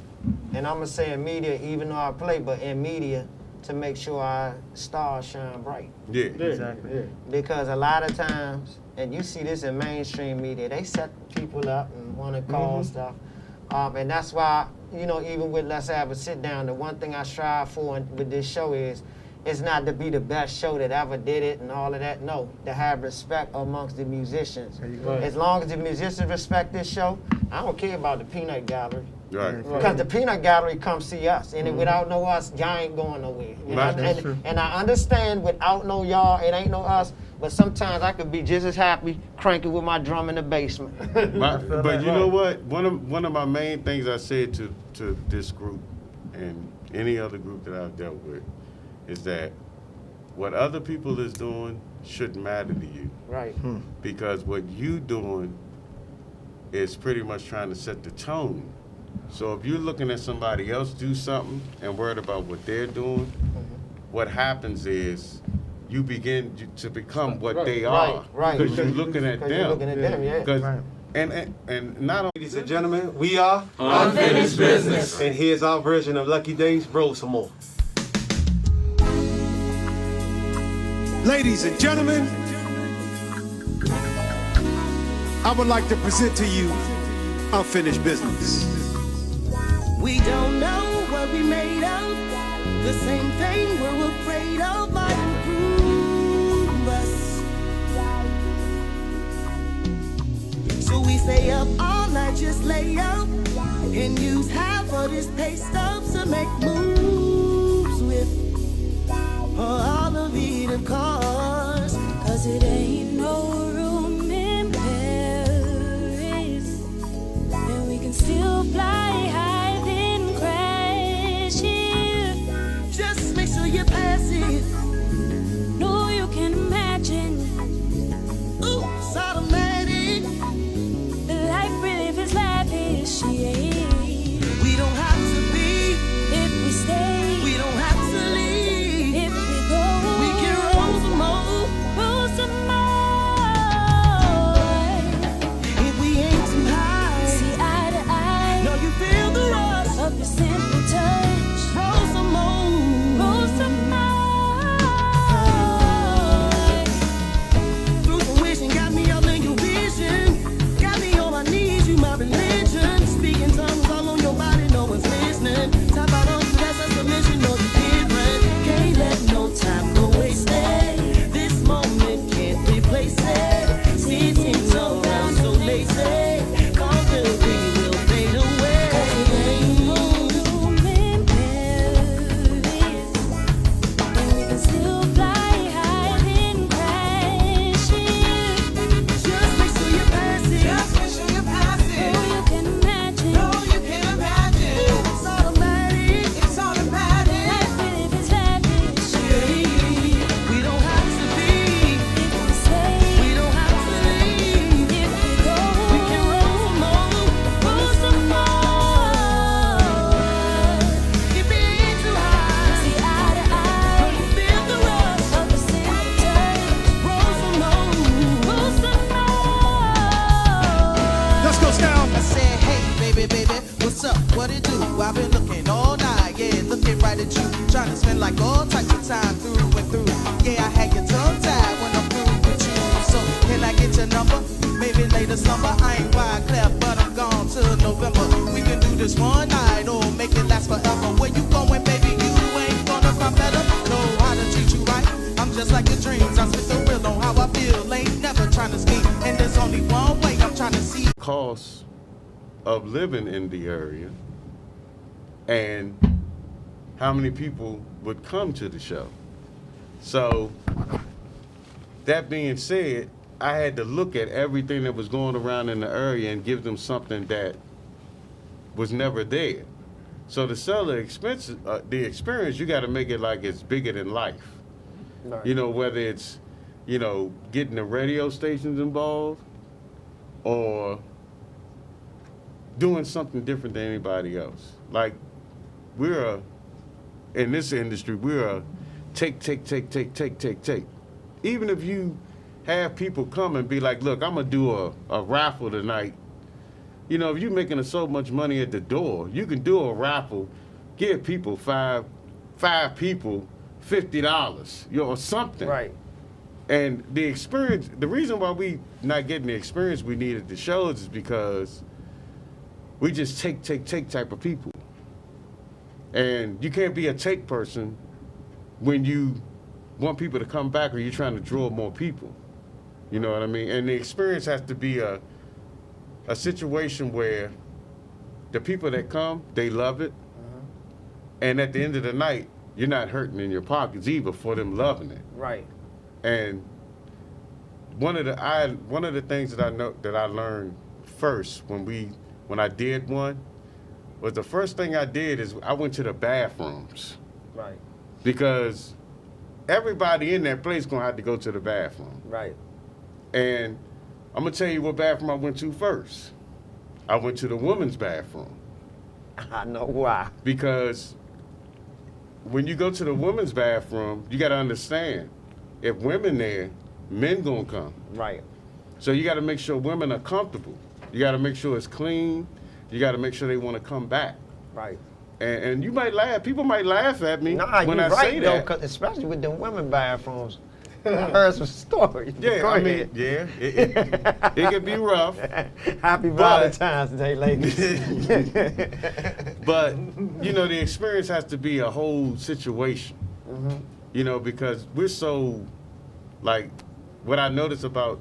and I'm gonna say in media, even though I play, but in media, to make sure our stars shine bright. Yeah. Yeah. Exactly. Yeah. Because a lot of times, and you see this in mainstream media, they set people up and want to call stuff. And that's why, you know, even with Let's Have a Sit Down, the one thing I strive for with this show is, it's not to be the best show that ever did it and all of that. No, to have respect amongst the musicians. There you go. As long as the musicians respect this show, I don't care about the peanut gallery. Right. Because the peanut gallery come see us, and without no us, y'all ain't going nowhere. And, Right. That's true. and I understand without no y'all, it ain't no us. But sometimes I could be just as happy cranking with my drum in the basement. But you know what? One of my main things I said to this group and any other group that I've dealt with is that what other people is doing shouldn't matter to you, Right. because what you doing is pretty much trying to set the tone. So if you're looking at somebody else do something and worried about what they're doing, what happens is you begin to become what Right. they are. Right. Because you're looking at 'Cause them. you're looking at them, yeah. 'Cause- Right. and not only Ladies and gentlemen, we are Unfinished Business. and here's our version of Lucky Days. Roll some more. Ladies and gentlemen, I would like to present to you Unfinished Business. We don't know what we made of. The same thing we're afraid of might improve us. So we stay up all night, just lay up and use half of this pay stubs to make moves with. All of it, of course. 'Cause it ain't no room in Paris, and we can still fly high then crash here. Just make sure you pass it. No, you can imagine Ooh, it's automatic. the life we live is lavish. Yeah. We don't have to be. If we stay, We don't have to leave. if we go, We can roll some more. roll some more. If we ain't too high. See eye to eye No, you feel the rush. of your simple touch. Roll some more. Roll some more. Through some wishing, got me all in your vision. Got me on my knees, you my religion. Speaking tongues all on your body, no one's listening. Top out on you, that's a submission, no you different. Can't let no time go wasted. This moment can't replace it. Sitting so down, so lazy. Comfortably will fade away. Just make sure you pass it. It's automatic. We don't have to be. We don't have to leave. We can roll some more. If it ain't too high, don't you feel the rush? Roll some more. Let's go, Scout. I said, hey, baby, what's up? What it do? I've been looking all night, yeah, looking right at you. Trying to spend like all types of time through and through. Yeah, I had your tongue tied when I'm through with you. So, can I get your number? Maybe later summer. I ain't wide clear, but I'm gone till November. We can do this one night or make it last forever. Where you going, baby? You ain't gonna find better. Know how to treat you right. I'm just like your dreams. I spit the real on how I feel. Ain't never trying to scheme. And there's only one way I'm trying to see. cost of living in the area and how many people would come to the show. So, that being said, I had to look at everything that was going around in the area and give them something that was never there. So to sell the experience, you got to make it like it's bigger than life. Right. You know, whether it's, you know, getting the radio stations involved or doing something different than anybody else. Like, in this industry, we're a take. Even if you have people come and be like, look, I'm going to do a raffle tonight. You know, if you're making so much money at the door, you can do a raffle, give people five people $50, you know, or something. Right. And the experience, the reason why we not getting the experience we need at the shows is because we just take type of people. And you can't be a take person when you want people to come back or you're trying to draw more people. You know what I mean? And the experience has to be a situation where the people that come, they love it. And at the end of the night, you're not hurting in your pockets either for them loving it. Right. And one of the things that I learned first when I did one was the first thing I did is I went to the bathrooms Right. because everybody in that place gonna have to go to the bathroom. Right. And I'm gonna tell you what bathroom I went to first. I went to the women's bathroom I know why. because when you go to the women's bathroom, you gotta understand if women there, men gonna come. Right. So you got to make sure women are comfortable. You got to make sure it's clean. You got to make sure they want to come back. Right. And you might laugh. People might laugh at me Nah, when you're I right say though, that. 'cause especially with them women bathrooms. I heard some stories. Yeah, Go I ahead. mean, yeah, it can be rough. Happy But- Valentine's Day, ladies. But you know, the experience has to be a whole situation. You know, because we're so, like, what I notice about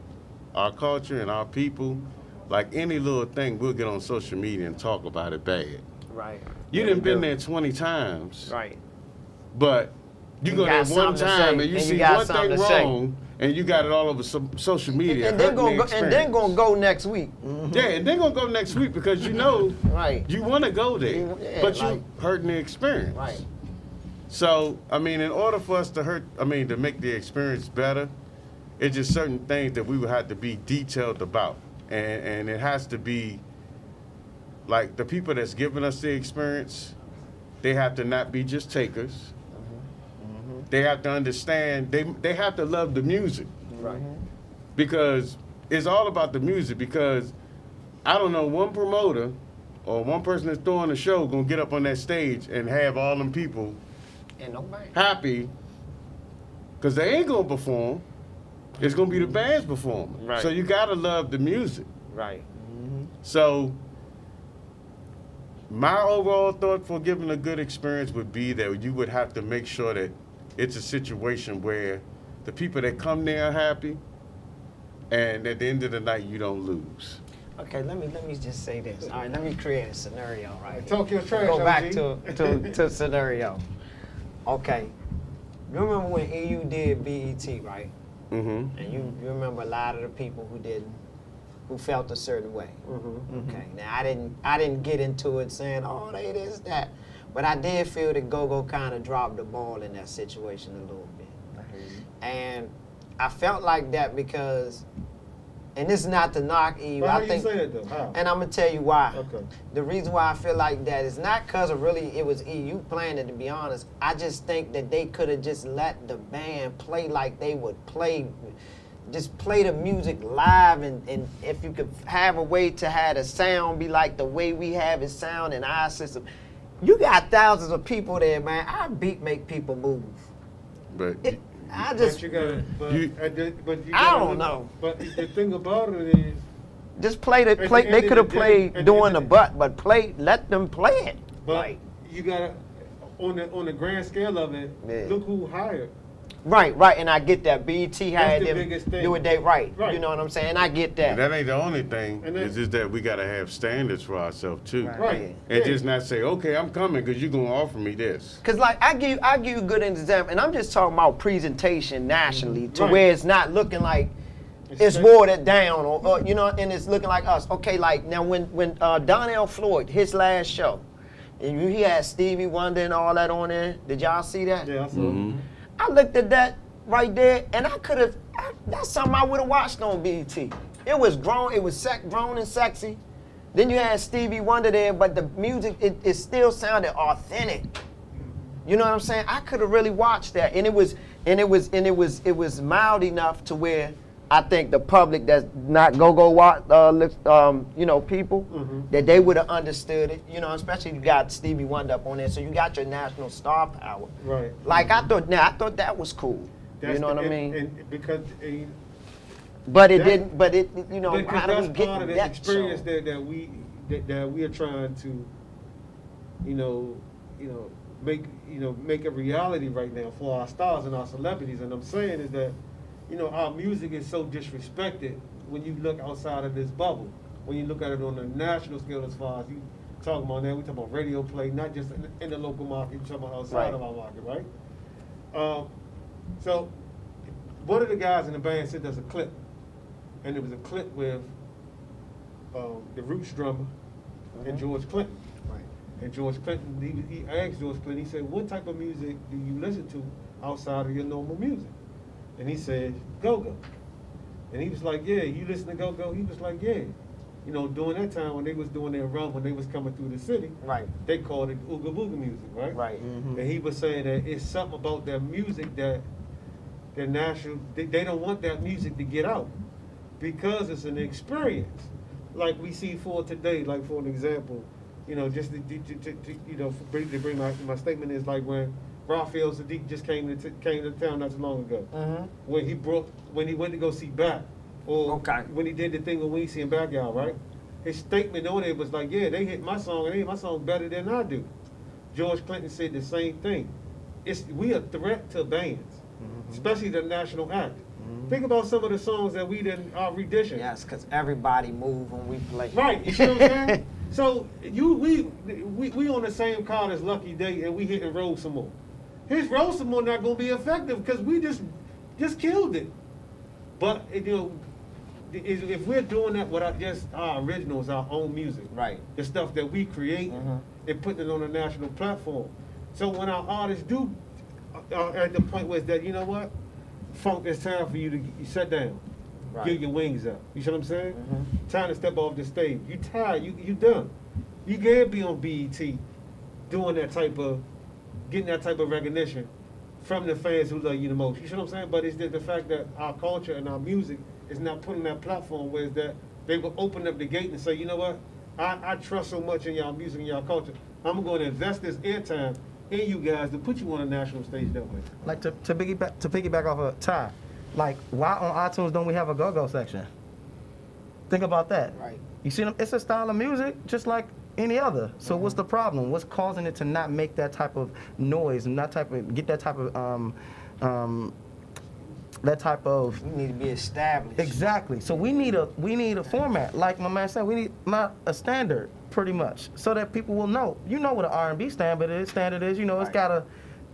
our culture and our people, like any little thing, we'll get on social media and talk about it bad. Right. You Yeah, done we been do. there 20 times, Right. but you You go there got one something to time say, and you and you see got one something thing to say. wrong, and you got it all over social media. And then hurting the gonna go next week. Yeah, and they're gonna go next week because you know Right. you want to go there, Yeah, but you like- hurting the experience. Right. So I mean, in order for us to to make the experience better, it's just certain things that we would have to be detailed about, and it has to be like the people that's giving us the experience. They have to not be just takers. They have to understand. They have to love the music. Right. Because it's all about the music. Because I don't know one promoter or one person that's throwing a show gonna get up on that stage and have all them people And nobody. happy, because they ain't gonna perform. It's gonna be the band's performing. Right. So you gotta love the music. Right. So my overall thought for giving a good experience would be that you would have to make sure that it's a situation where the people that come there are happy, and at the end of the night you don't lose. Okay, let me just say this. All right, let me create a scenario, right? Talk your trash, Go back OG. to scenario. Okay. You remember when EU did BET, right? Mm-hmm. And you remember a lot of the people who felt a certain way. Okay. Now I didn't get into it saying, oh, they this, that. But I did feel that Go-Go kind of dropped the ball in that situation a little bit. And I felt like that because, and this is not to knock EU. But how I you think, say it though? How? and I'm gonna tell you why. Okay. The reason why I feel like that is not because of really it was EU playing it, to be honest. I just think that they could have just let the band play like they would play, just play the music live, and if you could have a way to have the sound be like the way we have it sound in our system. You got thousands of people there, man. Our beat make people move. But I But just you gotta, but You- you I gotta don't look- know. But the thing about it is, just play the play. end They of could have the day- played at the doing end the of the- butt, but let them play it. but Like, you gotta on the grand scale of it. Yeah. Look who hired. right, and I get that. BET had the them biggest thing. do it they right. Right. You know what I'm saying? I get and that. that ain't the only thing. And then- It's just that we gotta have standards for ourselves too. Right. And Yeah. just not say, okay, I'm coming because you're gonna offer me this. Cause like I give you a good example, and I'm just talking about presentation nationally to Right. where it's not looking like it's fake. watered down or you know, and it's looking like us. Okay, like now when Donnell Floyd his last show, and he had Stevie Wonder and all that on there. Did y'all see that? Yeah, I saw. Mm-hmm. I looked at that right there, and I could have. That's something I would have watched on BET. It was grown. It was grown and sexy. Then you had Stevie Wonder there, but the music it still sounded authentic. You know what I'm saying? I could have really watched that, and it was mild enough to where I think the public that's not go watch, you know, people that they would have understood it. You know, especially you got Stevie Wonder up on there, so you got your national star power. Right. Like I thought that was cool. That's you know the- what I and- mean? And because But it that- didn't. But it, you know, because how do we that's get part of the that experience show? that we are trying to, you know, make a reality right now for our stars and our celebrities. And I'm saying is that, you know, our music is so disrespected when you look outside of this bubble. When you look at it on a national scale, as far as you talking about now, we talking about radio play, not just in the local market. You talking about outside Right. of our market, right? So one of the guys in the band said there's a clip, and it was a clip with the Roots drummer and George Clinton. Right. And George Clinton, he asked George Clinton, he said, what type of music do you listen to outside of your normal music? And he said, go-go. And he was like, yeah, you listen to go-go? He was like, yeah. You know, during that time when they was doing their run, when they was coming through the city, Right. they called it ooga booga music, right? Right. And he was saying that it's something about their music that the national, they don't want that music to get out because it's an experience. Like we see for today, like for an example, you know, just to bring my statement is like when Raphael Sadiq just came to town not too long ago. When he went to go see Back, or when he did the thing with Weezy and Backyard, right? His statement on it was like, yeah, they hit my song and they hit my song better than I do. George Clinton said the same thing. We a threat to bands, especially the national act. Think about some of the songs that we did our rendition. Yes, because everybody move when we play. Right, you see what I'm saying? So we on the same card as Lucky Day and we hitting Roll Some More. His Roll Some More not gonna be effective because we just killed it. But if we're doing that without just our originals, our own music, Right. the stuff that we create and putting it on a national platform. So when our artists do at the point where it's that, you know what, funk, it's time for you to sit down, Right. get your wings up. You see what I'm saying? Time to step off the stage. You tired, you done. You can't be on BET doing that type of, getting that type of recognition from the fans who love you the most. You see what I'm saying? But it's the fact that our culture and our music is not putting that platform where it's that they will open up the gate and say, you know what, I trust so much in y'all music and y'all culture. I'm going to invest this airtime in you guys to put you on a national stage that way. Like to piggyback off of Ty, like why on iTunes don't we have a go-go section? Think about that. Right. You see, it's a style of music just like any other. So what's the problem? What's causing it to not make that type of noise and get that type of We need to be established. Exactly. So we need a format. Like my man said, we need not a standard, pretty much, so that people will know. You know what an R&B standard is. You know, it's got to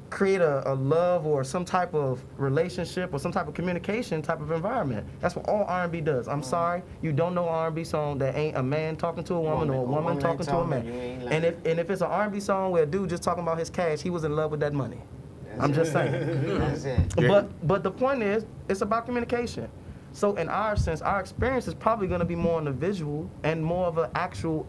create a love or some type of relationship or some type of communication type of environment. That's what all R&B does. I'm sorry, you don't know an R&B song that ain't a man talking to a woman or a woman talking to a man. And if it's an R&B song where a dude just talking about his cash, he was in love with that money. I'm just saying. That's it. But the point is, it's about communication. So in our sense, our experience is probably going to be more on the visual and more of an actual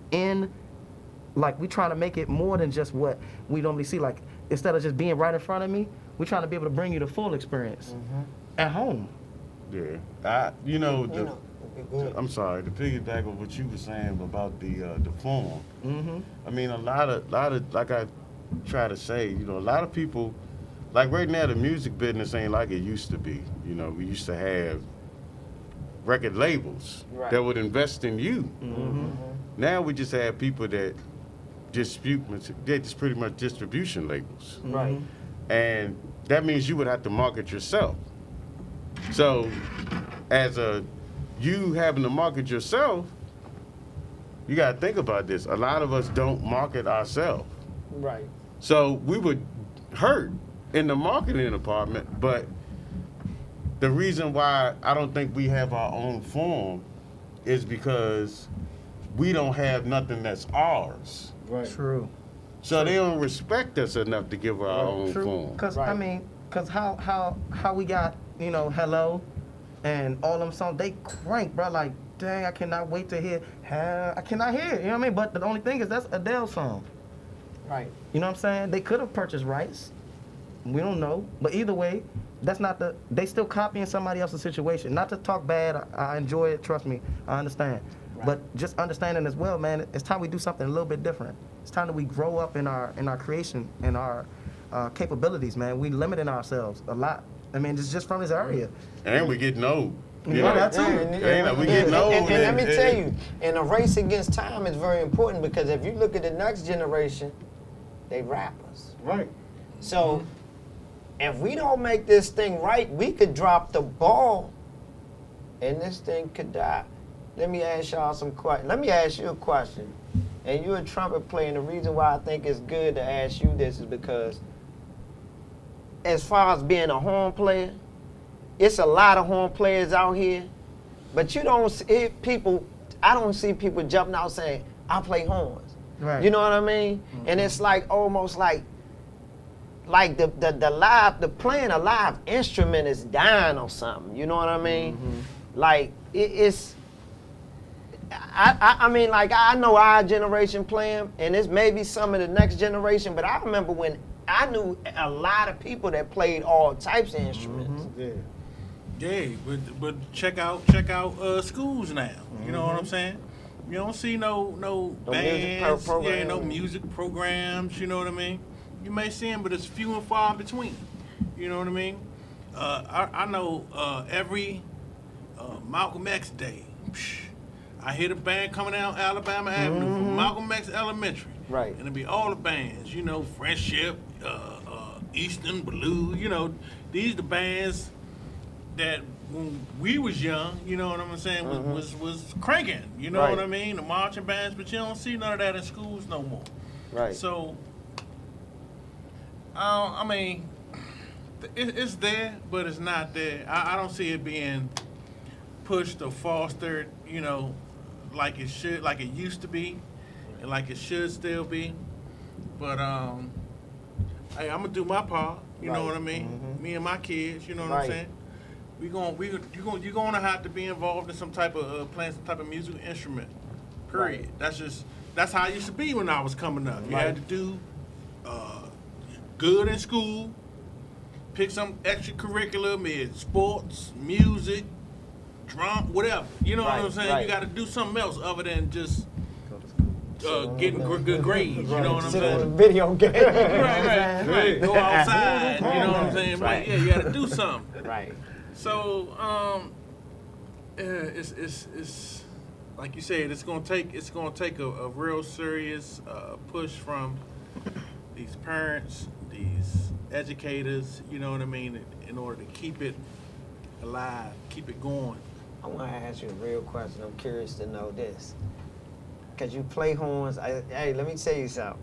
like we trying to make it more than just what we normally see. Like instead of just being right in front of me, we're trying to be able to bring you the full experience at home. Yeah, I'm sorry to piggyback on what you were saying about the form. I mean, a lot of like I try to say, a lot of people. Like right now, the music business ain't like it used to be. We used to have record labels that would invest in you. Now we just have people that they're just pretty much distribution labels. Right. And that means you would have to market yourself. So you having to market yourself, you got to think about this. A lot of us don't market ourselves. Right. So we would hurt in the marketing department, but the reason why I don't think we have our own form is because we don't have nothing that's ours. Right. True. So they don't respect us enough to give our own form. Because how we got Hello and all them songs, they crank, bro. Like dang, I cannot wait to hear. I cannot hear it. You know what I mean? But the only thing is that's Adele's song. Right. You know what I'm saying? They could have purchased rights. We don't know. But either way, they still copying somebody else's situation. Not to talk bad. I enjoy it. Trust me. I understand. Right. But just understanding as well, man, it's time we do something a little bit different. It's time that we grow up in our creation and our capabilities, man. We limiting ourselves a lot. I mean, it's just from this area. And we getting old. Yeah, that too. We getting old. And let me tell you, in a race against time is very important because if you look at the next generation, they rappers. Right. So if we don't make this thing right, we could drop the ball and this thing could die. Let me ask y'all some questions. Let me ask you a question. And you're a trumpet player, and the reason why I think it's good to ask you this is because as far as being a horn player, it's a lot of horn players out here, but you don't see people, I don't see people jumping out saying, I play horns. Right. You know what I mean? Mm-hmm. And it's like almost like the playing a live instrument is dying or something. You know what I mean? Like it's I mean, like, I know our generation playing, and it's maybe some of the next generation, but I remember when I knew a lot of people that played all types of instruments. Yeah. Yeah, but check out schools now. You know what I'm saying? You don't see no music bands, yeah, programs. no music programs. You know what I mean? You may see them, but it's few and far between. You know what I mean? I know every Malcolm X Day, I hear the band coming down Alabama Avenue from Malcolm X Elementary. Right. And it'll be all the bands, you know, Friendship, Eastern Blue, you know, these the bands that when we was young, you know what I'm saying, was cranking, you know Right. what I mean? The marching bands, but you don't see none of that in schools no more. Right. So, I mean, it's there, but it's not there. I don't see it being pushed or fostered, you know, like it should, like it used to be, and like it should still be. But hey, I'm gonna do my part. You know what I mean? Me and my kids. You know what I'm Right. saying? You're gonna have to be involved in some type of playing some type of musical instrument. Period. That's how it used to be when I was coming up. You had to do good in school. Pick some extracurricular, be it sports, music, drum, whatever. You know what I'm Right, saying? right. You got to do something else other than just getting good grades. You know what I'm Sit on a saying? video game. Right. Go outside. You know what I'm saying? Right. But yeah, you got to do something. Right. So it's like you said, it's gonna take a real serious push from these parents, these educators. You know what I mean? In order to keep it alive, keep it going. I want to ask you a real question. I'm curious to know this. Because you play horns. Hey, let me tell you something.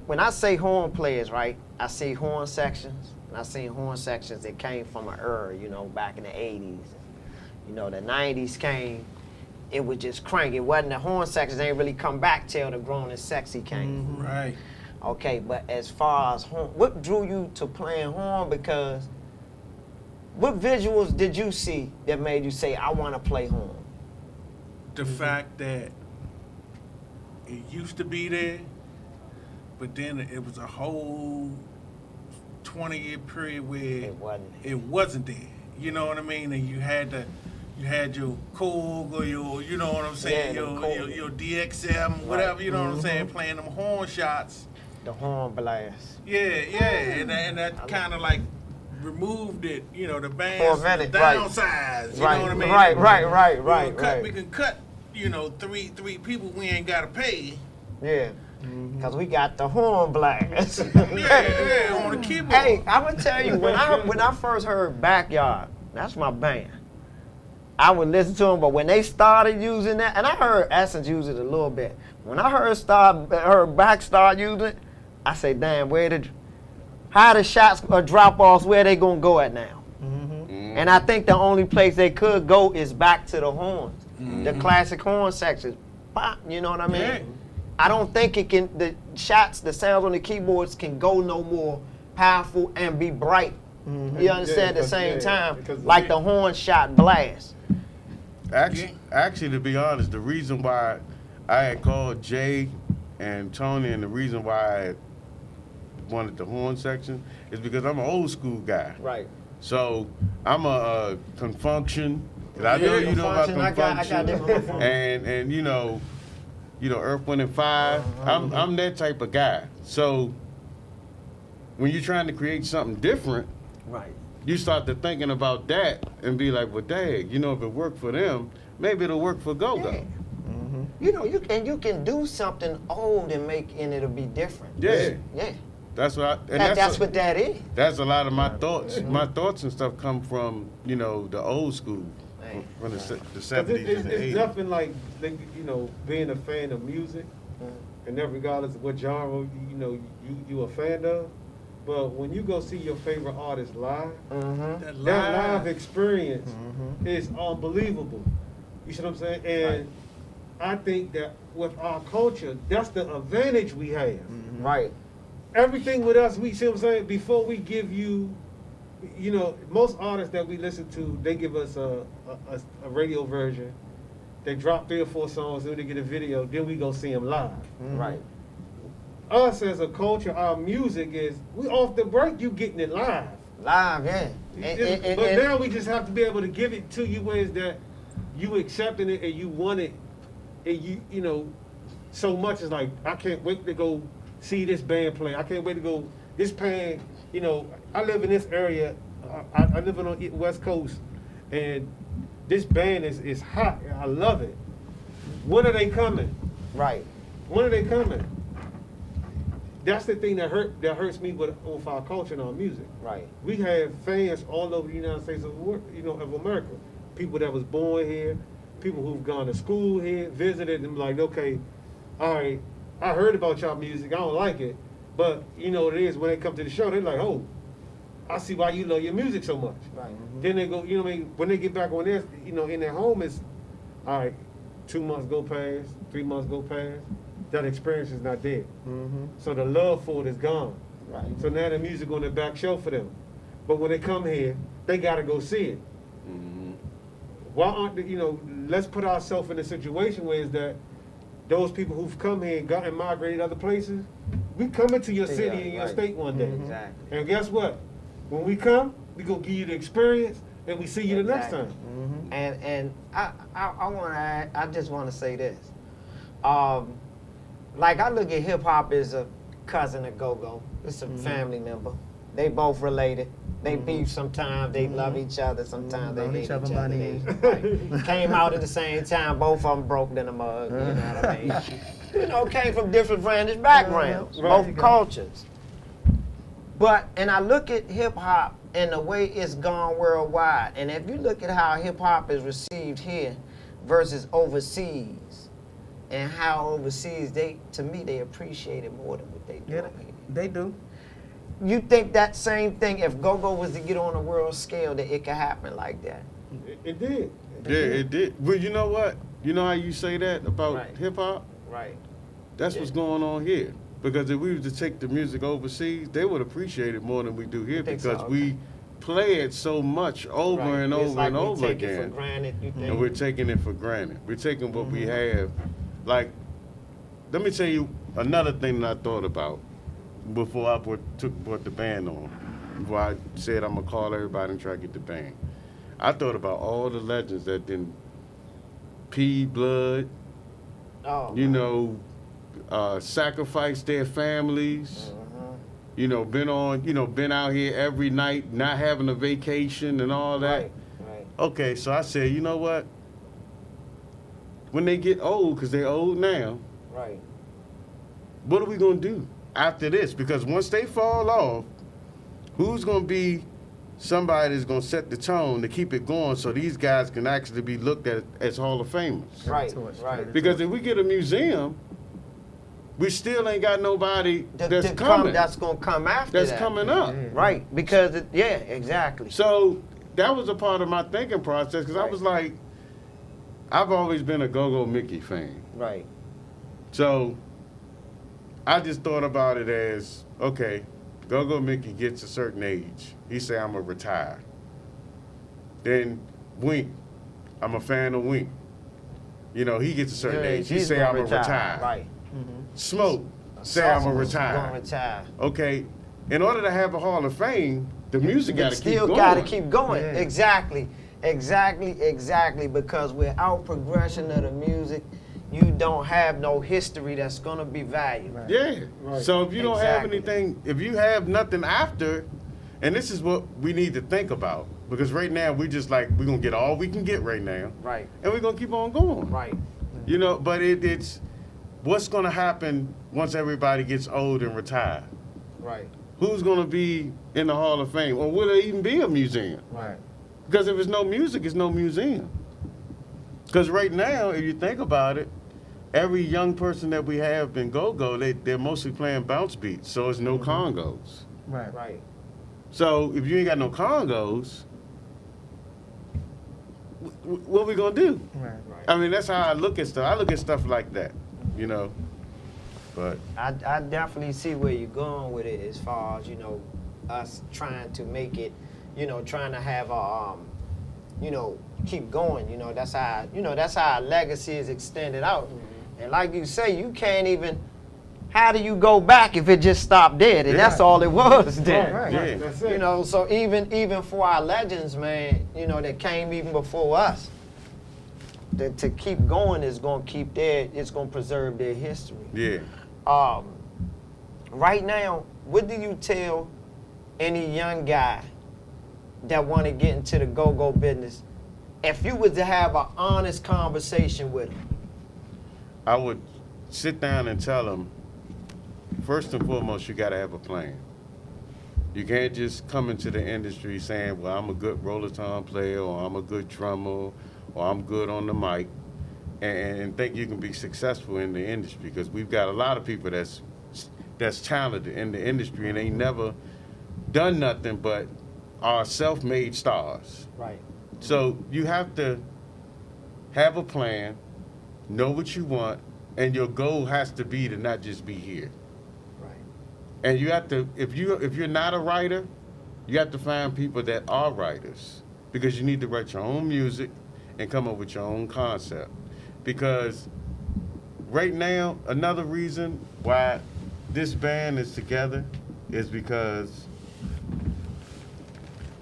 When I say horn players, right, I see horn sections. And I seen horn sections that came from an era, you know, back in the 80s. You know, the 90s came, it was just crank. It wasn't the horn sections, they ain't really come back till the Grown and Sexy came. Right. Okay, but as far as horn, what drew you to playing horn? Because what visuals did you see that made you say, I want to play horn? The fact that it used to be there, but then it was a whole 20-year period where it wasn't there. You know what I mean? And you had your Korg or your, you know what I'm saying, your DXM, whatever, you know what I'm saying, playing them horn shots. The horn blast. Yeah, and that kind of like removed it, you know, the bands For a minute, right. downsized, you Right, know what I mean? right. We can cut, you know, three people we ain't gotta pay. Yeah. Because we got the horn blast. Yeah, on the keyboard. Hey, I'm going to tell you, when I first heard Backyard, that's my band. I would listen to them, but when they started using that, and I heard Essence use it a little bit. When I heard Back start using it, I say, damn, how the shots or drop-offs, where they going to go at now? And I think the only place they could go is back to the horns, the classic horn sections. Pop, you know what I mean? Yeah. I don't think the shots, the sounds on the keyboards can go no more powerful and be bright. You understand? At the same time, like the horn shot blast. Actually, to be honest, the reason why I had called Jay and Tony and the reason why I wanted the horn section is because I'm an old school guy. Right. So I'm a Confunction. I know you know about I got Confunction. different And you know Earth, Wind and Fire. I'm that type of guy. So when you're trying to create something different, right, you start to thinking about that and be like, well, dang, you know, if it worked for them, maybe it'll work for Go-Go. Yeah. You know, you can do something old and it'll be different. Yeah. Yeah. That's what That's what that is. That's a lot of my thoughts. My thoughts and stuff come from, you know, the old school, from the 70s and the 80s. It's nothing like, you know, being a fan of music, and then regardless of what genre, you know, you a fan of. But when you go see your favorite artist live, that live experience is unbelievable. You see what I'm saying? And I think that with our culture, that's the advantage we have. Right. Everything with us, we see what I'm saying, before we give you you know, most artists that we listen to, they give us a radio version. They drop 3 or 4 songs, then they get a video, then we go see them live. Right. Us as a culture, our music is, we off the break, you getting it live. Live, yeah. But now we just have to be able to give it to you ways that you accepting it and you want it, and you know, so much is like, I can't wait to go see this band play. I can't wait to go, this band, you know, I live in this area, I live on the West Coast, and this band is hot, I love it. When are they coming? Right. When are they coming? That's the thing that hurts me with our culture and our music. Right. We have fans all over the United States of America. People that was born here, people who've gone to school here, visited, and like, okay, all right, I heard about y'all music, I don't like it, but you know what it is, when they come to the show, they're like, oh, I see why you love your music so much. Right. Mm-hmm. Then they go, you know what I mean, when they get back on their, you know, in their home, it's, all right, 2 months go past, 3 months go past, that experience is not there. Mm-hmm. So the love for it is gone. Right. So now the music on the back shelf for them. But when they come here, they gotta go see it. Why aren't they, you know, let's put ourselves in a situation where is that those people who've come here and gotten migrated other places, we coming to your city and your right. state one day. Exactly. And guess what? When we come, we gonna give you the experience and we see you the next time. And I just want to say this. Like I look at hip hop as a cousin of go-go. It's a family member. They both related. They beef sometimes. They love each other. Sometimes they hate each other. Right. Came out at the same time. Both of them broke in the mud. You know what I mean? You know, came from different vantage backgrounds, both cultures. But, and I look at hip hop and the way it's gone worldwide. And if you look at how hip hop is received here versus overseas, and how overseas, to me, they appreciate it more than what they do here. They do. You think that same thing, if go-go was to get on a world scale, that it could happen like that? It did. Yeah, it did. But you know what? You know how you say that about Right. hip hop? Right. That's what's going on here. Because if we was to take the music overseas, they would appreciate it more than we do here think because so? we play it so much over and It's over like and we over take it again. for granted, you think? And we're taking it for granted. We're taking what we have. Like, let me tell you another thing that I thought about before I brought the band on. Before I said I'm gonna call everybody and try to get the band. I thought about all the legends that didn't pee blood, you know, sacrifice their families, you know, been out here every night, not having a vacation and all that. Right. Okay, so I said, you know what? When they get old, because they're old now, Right. what are we going to do after this? Because once they fall off, who's going to be somebody that's going to set the tone to keep it going so these guys can actually be looked at as Hall of Famers? Right. Because if we get a museum, we still ain't got nobody that's To coming. that's going to come after That's that. coming up. Right. Because, exactly. So that was a part of my thinking process because I Right. was like, I've always been a Go-Go Mickey fan. Right. So I just thought about it as, okay, Go-Go Mickey gets a certain age. He say, I'm going to retire. Then Wink, I'm a fan of Wink. You know, he gets a certain age. He say, I'm going to retire. Right. Smoke, say, I'm going to retire. Gonna retire. Okay, in order to have a Hall of Fame, the music got to keep Still going. got to keep going. Exactly. Because without progression of the music, you don't have no history that's going to be valued. Yeah. Right. So if you don't have Exactly. anything, if you have nothing after, and this is what we need to think about, because right now we just like, we're going to get all we can get right now. Right. And we're going to keep on going. Right. You know, but it's, what's going to happen once everybody gets old and retire? Right. Who's going to be in the Hall of Fame? Or will there even be a museum? Right. Because if it's no music, it's no museum. Because right now, if you think about it, every young person that we have in Go-Go, they're mostly playing bounce beats, so it's no congos. Right. So if you ain't got no congos, what we gonna do? Right. I mean, that's how I look at stuff. I look at stuff like that, you know. But I definitely see where you're going with it as far as, us trying to make it you know, trying to have a, you know, keep going. You know, that's how our legacy is extended out. And like you say, you can't even. How do you go back if it just stopped dead? And that's all it was then. Yeah. That's it. You know, so even for our legends, man, you know, that came even before us, to keep going is gonna it's gonna preserve their history. Yeah. Right now, what do you tell any young guy that want to get into the go-go business if you was to have an honest conversation with him? I would sit down and tell them, first and foremost, you got to have a plan. You can't just come into the industry saying, well, I'm a good Rollerton player, or I'm a good drummer, or I'm good on the mic, and think you can be successful in the industry, because we've got a lot of people that's talented in the industry and ain't never done nothing but are self-made stars. Right. So you have to have a plan, know what you want, and your goal has to be to not just be here. Right. And you have to, if you're not a writer, you have to find people that are writers, because you need to write your own music and come up with your own concept. Because right now, another reason why this band is together is because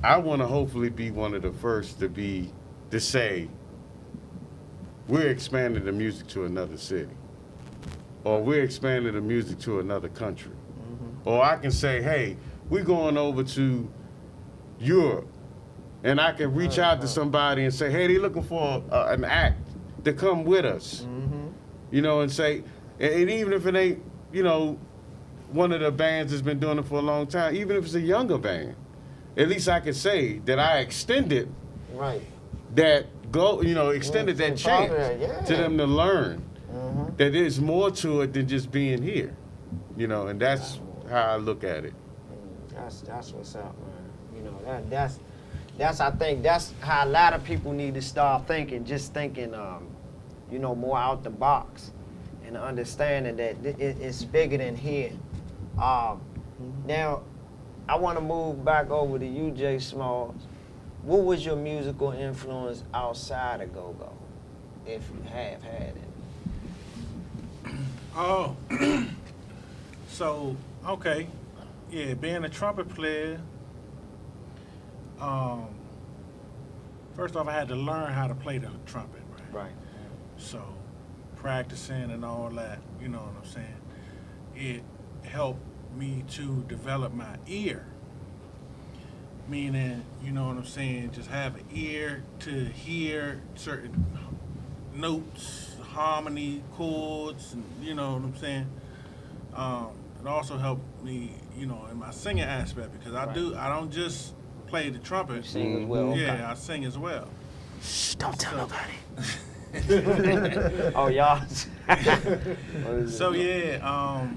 I want to hopefully be one of the first to say, we're expanding the music to another city, or we're expanding the music to another country. Or I can say, hey, we're going over to Europe, and I can reach out to somebody and say, hey, they're looking for an act to come with us. You know, and say, and even if it ain't, you know, one of the bands that's been doing it for a long time, even if it's a younger band, at least I can say that I extended Right. that extended that chance to them to learn that there's more to it than just being here. You know, and that's how I look at it. That's what's up, man. You know, that's I think that's how a lot of people need to start thinking, just thinking, you know, more out the box, and understanding that it's bigger than here. Now, I want to move back over to you, Jay Smalls. What was your musical influence outside of go-go, if you have had it? Oh, so, okay. Yeah, being a trumpet player, first off, I had to learn how to play the trumpet, right? Right. So, practicing and all that, you know what I'm saying? It helped me to develop my ear. Meaning, you know what I'm saying, just have an ear to hear certain notes, harmony, chords, and you know what I'm saying? It also helped me, you know, in my singing aspect, because I don't just play the trumpet. You sing as well. Yeah, Okay. I sing as well. Shh, don't tell nobody. Oh, y'all. So yeah,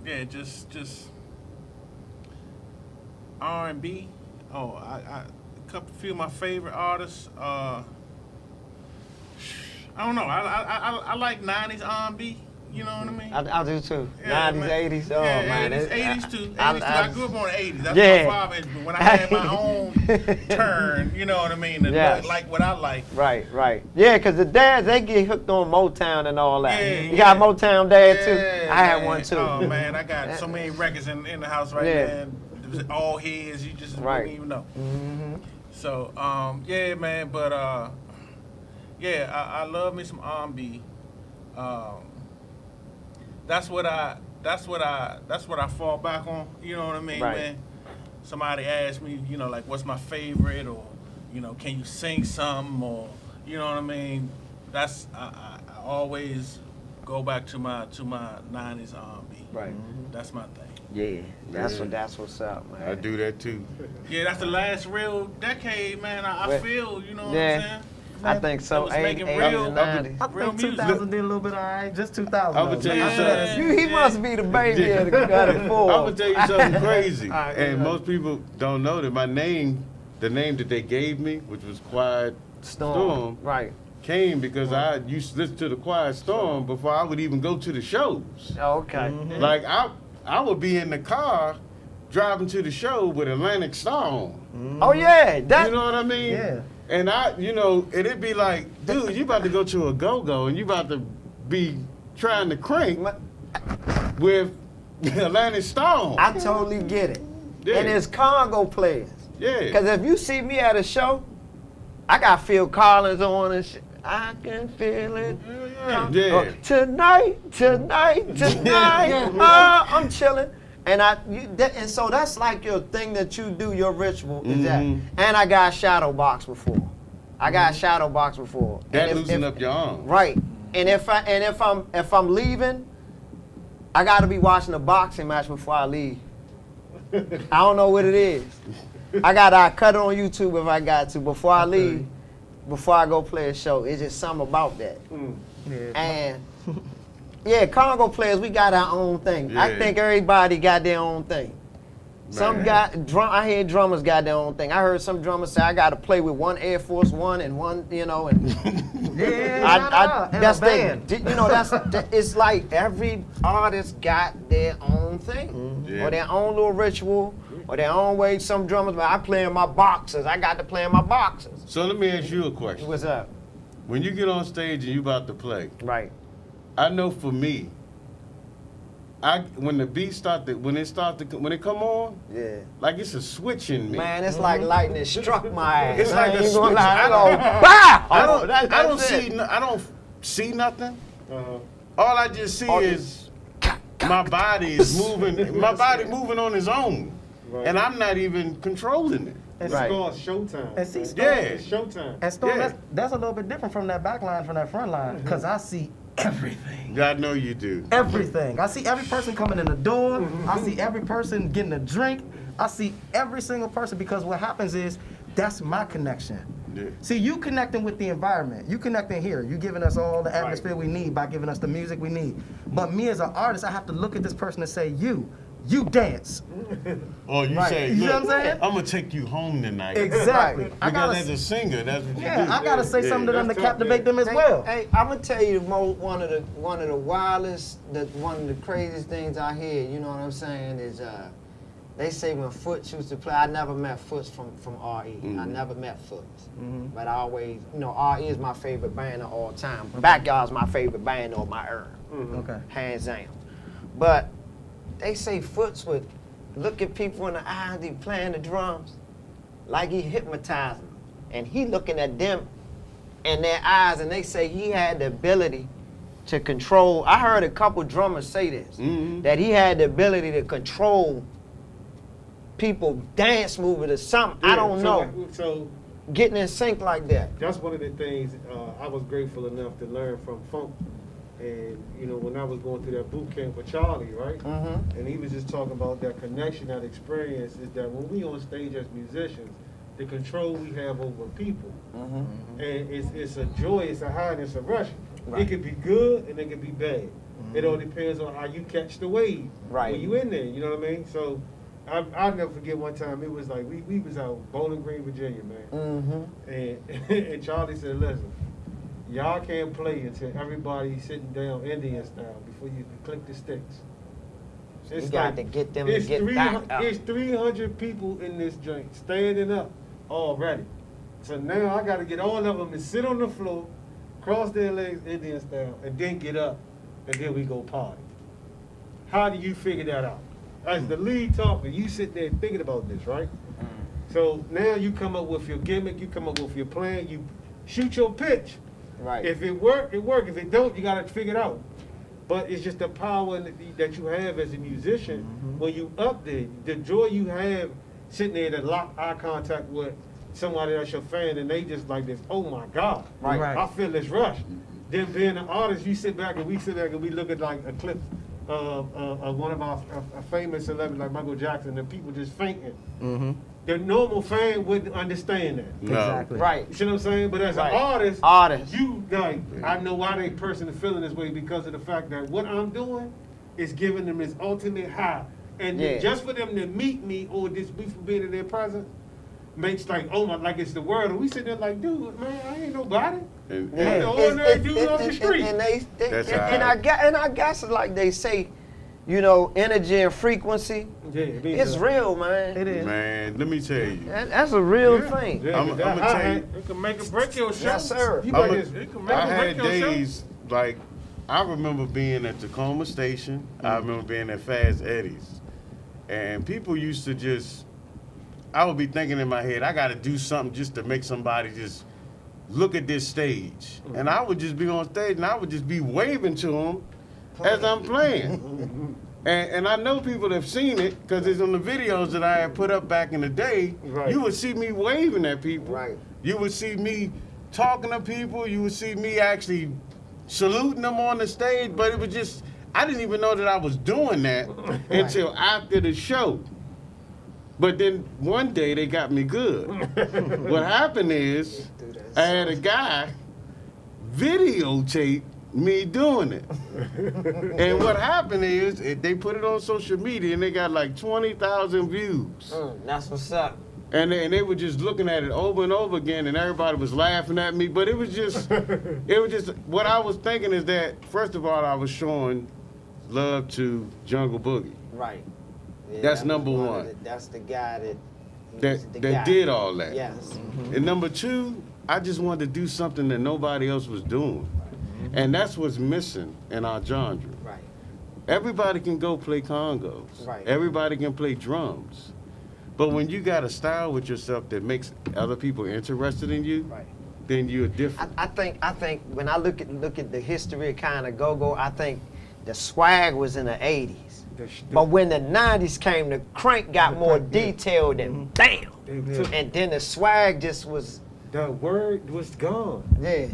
yeah, just R&B. Oh, a few of my favorite artists. I don't know. I like 90s R&B. You know what I mean? I do too. Yeah, 90s, man. 80s. Oh, Yeah, man. 80s too. I grew up on the 80s. That's Yeah. my father. But when I had my own turn, you know what I mean? And Yes. like what I like. Right. Yeah, because the dads, they get hooked on Motown and all that. Yeah, You got a Motown dad Yeah, too? I had man. one too. Oh man, I got so many records in the house right Yeah. now. It was all his. You just Right. wouldn't even know. Mm-hmm. So yeah, man. But yeah, I love me some R&B. That's what I fall back on. You know what I mean, Right. man? Somebody asked me, you know, like, what's my favorite, or, you know, can you sing something, or, you know what I mean? That's I always go back to my 90s R&B. Right. That's my thing. Yeah, that's what's up, man. I do that too. Yeah, that's the last real decade, man. I Well, feel, you know what yeah. I'm saying? I think That so. was 80s making and real- 90s. I Real think music. 2000 did a little bit all right. Just 2000. I would though. tell you Yeah. something. He must be the baby of the four. I would tell you something crazy, right, and yeah. most people don't know that my name, the name that they gave me, which was Quiet Storm, Right. came because I used to listen to the Quiet Storm before I would even go to the shows. Oh, okay. Like I would be in the car driving to the show with Atlantic Star on. Oh yeah, that. You know what I mean? Yeah. And and it'd be like, dude, you about to go to a go-go and you about to be trying to crank with Atlantic Star on. I totally get it. Yeah. And it's Congo players. Yeah. Because if you see me at a show, I got Phil Collins on and shit. I can feel it. Yeah. Tonight. I'm chilling. And and so that's like your thing that you do, your ritual is that. And I got shadow box before. That And loosen up your arm. Right. And if I'm leaving, I gotta be watching a boxing match before I leave. I don't know what it is. I cut it on YouTube if I got to before I leave, before I go play a show. It's just something about that. And yeah, Congo players, we got our own thing. I Yeah. think everybody got their own thing. Some Man. I hear drummers got their own thing. I heard some drummers say I got to play with one Air Force One and one, and that's band. it's like every artist got their own thing, Yeah. or their own little ritual, or their own way. Some drummers, I play in my boxers. I got to play in my boxers. So let me ask you a question. What's up? When you get on stage and you about to play, Right. I know for me, when the beat when it come on, Yeah. like it's a switch in me. Man, it's like lightning struck my ass. It's like I a ain't gonna switch. lie. I go, bah! I don't That's it. see nothing. All I just see is my body is moving. My body moving on its own, Right. and I'm not even controlling it. It's Right. called showtime. And see, right? Storm- It's showtime. And Storm, Yeah. that's a little bit different from that back line, from that front line, because I see everything. I know you do. Everything. I see every person coming in the door. I see every person getting a drink. I see every single person, because what happens is that's my connection. Yeah. See, you connecting with the environment. You connecting here. You giving us all the atmosphere we need by giving us the music we need. But me as an artist, I have to look at this person and say, you dance. Or you Right. say, You know look, what I'm saying? I'm gonna take you home tonight. Exactly. Right. I Because gotta, as a singer, that's what you do. yeah, I gotta say something to them to that's tough, captivate yeah. them as well. Hey, I'm gonna tell you one of the wildest, one of the craziest things I hear. You know what I'm saying? Is they say when Foots used to play. I never met Foots from RE. I never met Foots, but I always, RE is my favorite band of all time. Backyard's my favorite band of my era, Okay. hands down. But they say Foots would look at people in the eyes, he playing the drums, like he hypnotizing them, and he looking at them in their eyes, and they say he had the ability to control. I heard a couple drummers say this, that he had the ability to control people dance movement or something. I don't know, So getting in sync like that. that's one of the things I was grateful enough to learn from Funk. And, when I was going through that boot camp with Charlie, right? And he was just talking about that connection, that experience, is that when we on stage as musicians, the control we have over people. And it's a joy, it's a high, and it's a rush. Right. It could be good and it could be bad. It all depends on how you catch the wave Right. when you in there, you know what I mean? So I'll never forget one time, it was like, we was out Bowling Green, Virginia, man. And Charlie said, listen, y'all can't play until everybody's sitting down Indian style before you can click the sticks. You got to get them to get back up. It's 300 people in this joint standing up already. So now I got to get all of them to sit on the floor, cross their legs Indian style, and then get up, and then we go party. How do you figure that out? As the lead talker, you sit there thinking about this, right? So now you come up with your gimmick, you come up with your plan, you shoot your pitch. Right. If it work, it work. If it don't, you gotta figure it out. But it's just the power that you have as a musician when you up there. The joy you have sitting there to lock eye contact with somebody that's your fan, and they just like this. Oh my God! Right. Right. I feel this rush. Then being an artist, you sit back and we sit back and we look at like a clip of one of our famous celebrities like Michael Jackson, and people just fainting. The normal fan wouldn't understand that. No. Exactly. Right. You see what I'm saying? But as Right. an artist, you like, I know why they person is feeling this way because of the fact that what I'm doing is giving them this ultimate high. And Yeah. just for them to meet me or just be being in their presence makes like, oh my, like it's the world. And we sit there like, dude, man, I ain't nobody. And, Yeah. The ordinary dude off the street. And That's I guess it's like they say, you know, energy and frequency. Yeah, it means It's real, man. It is. Man, let me tell you. That's a real thing. Yeah, I'm that- gonna tell you. It can make or break your show. Yes, sir. You I'm like a- this- It can make I or break had your show. days like I remember being at Tacoma Station. I remember being at Fast Eddie's, and people used to just. I would be thinking in my head, I got to do something just to make somebody just look at this stage, and I would just be on stage and I would just be waving to them as I'm playing. And I know people have seen it because it's on the videos that I had put up back in the day. Right. You would see me waving at people. Right. You would see me talking to people. You would see me actually saluting them on the stage. But it was just, I didn't even know that I was doing that until after the show. But then one day they got me good. What happened is I had a guy videotape me doing it. And what happened is they put it on social media and they got like 20,000 views. That's what's up. And they were just looking at it over and over again, and everybody was laughing at me. But it was just what I was thinking is that first of all, I was showing love to Jungle Boogie. Right. Yeah, That's that was number of one. that's the guy that. That the that guy. did all that. Yes. And number two, I just wanted to do something that nobody else was doing, and that's what's missing in our genre. Right. Everybody can go play congos. Right. Everybody can play drums. But when you got a style with yourself that makes other people interested in you, Right. then you're different. I think when I look at the history of kind of go-go, I think the swag was in the 80s. But when the 90s came, the crank got more detailed and bam. They took- And then the swag just was, The word was gone. yeah.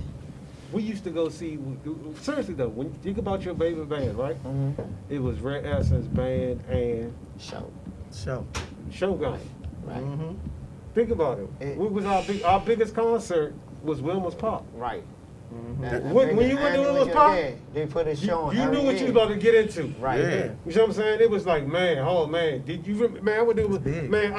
We used to go see, seriously though, when you think about your favorite band, right? It was Red Essence Band and Show. So, Shogun. Right. Think about it. It- What was our biggest concert was Wilmer's Park. Right. When you went to Wilmer's Park, yeah, they put a show on. you knew every what you year. was about to get into. Right. Yeah. You know what I'm saying? It was like, man, oh man, did you remember, man, what it was, big. man,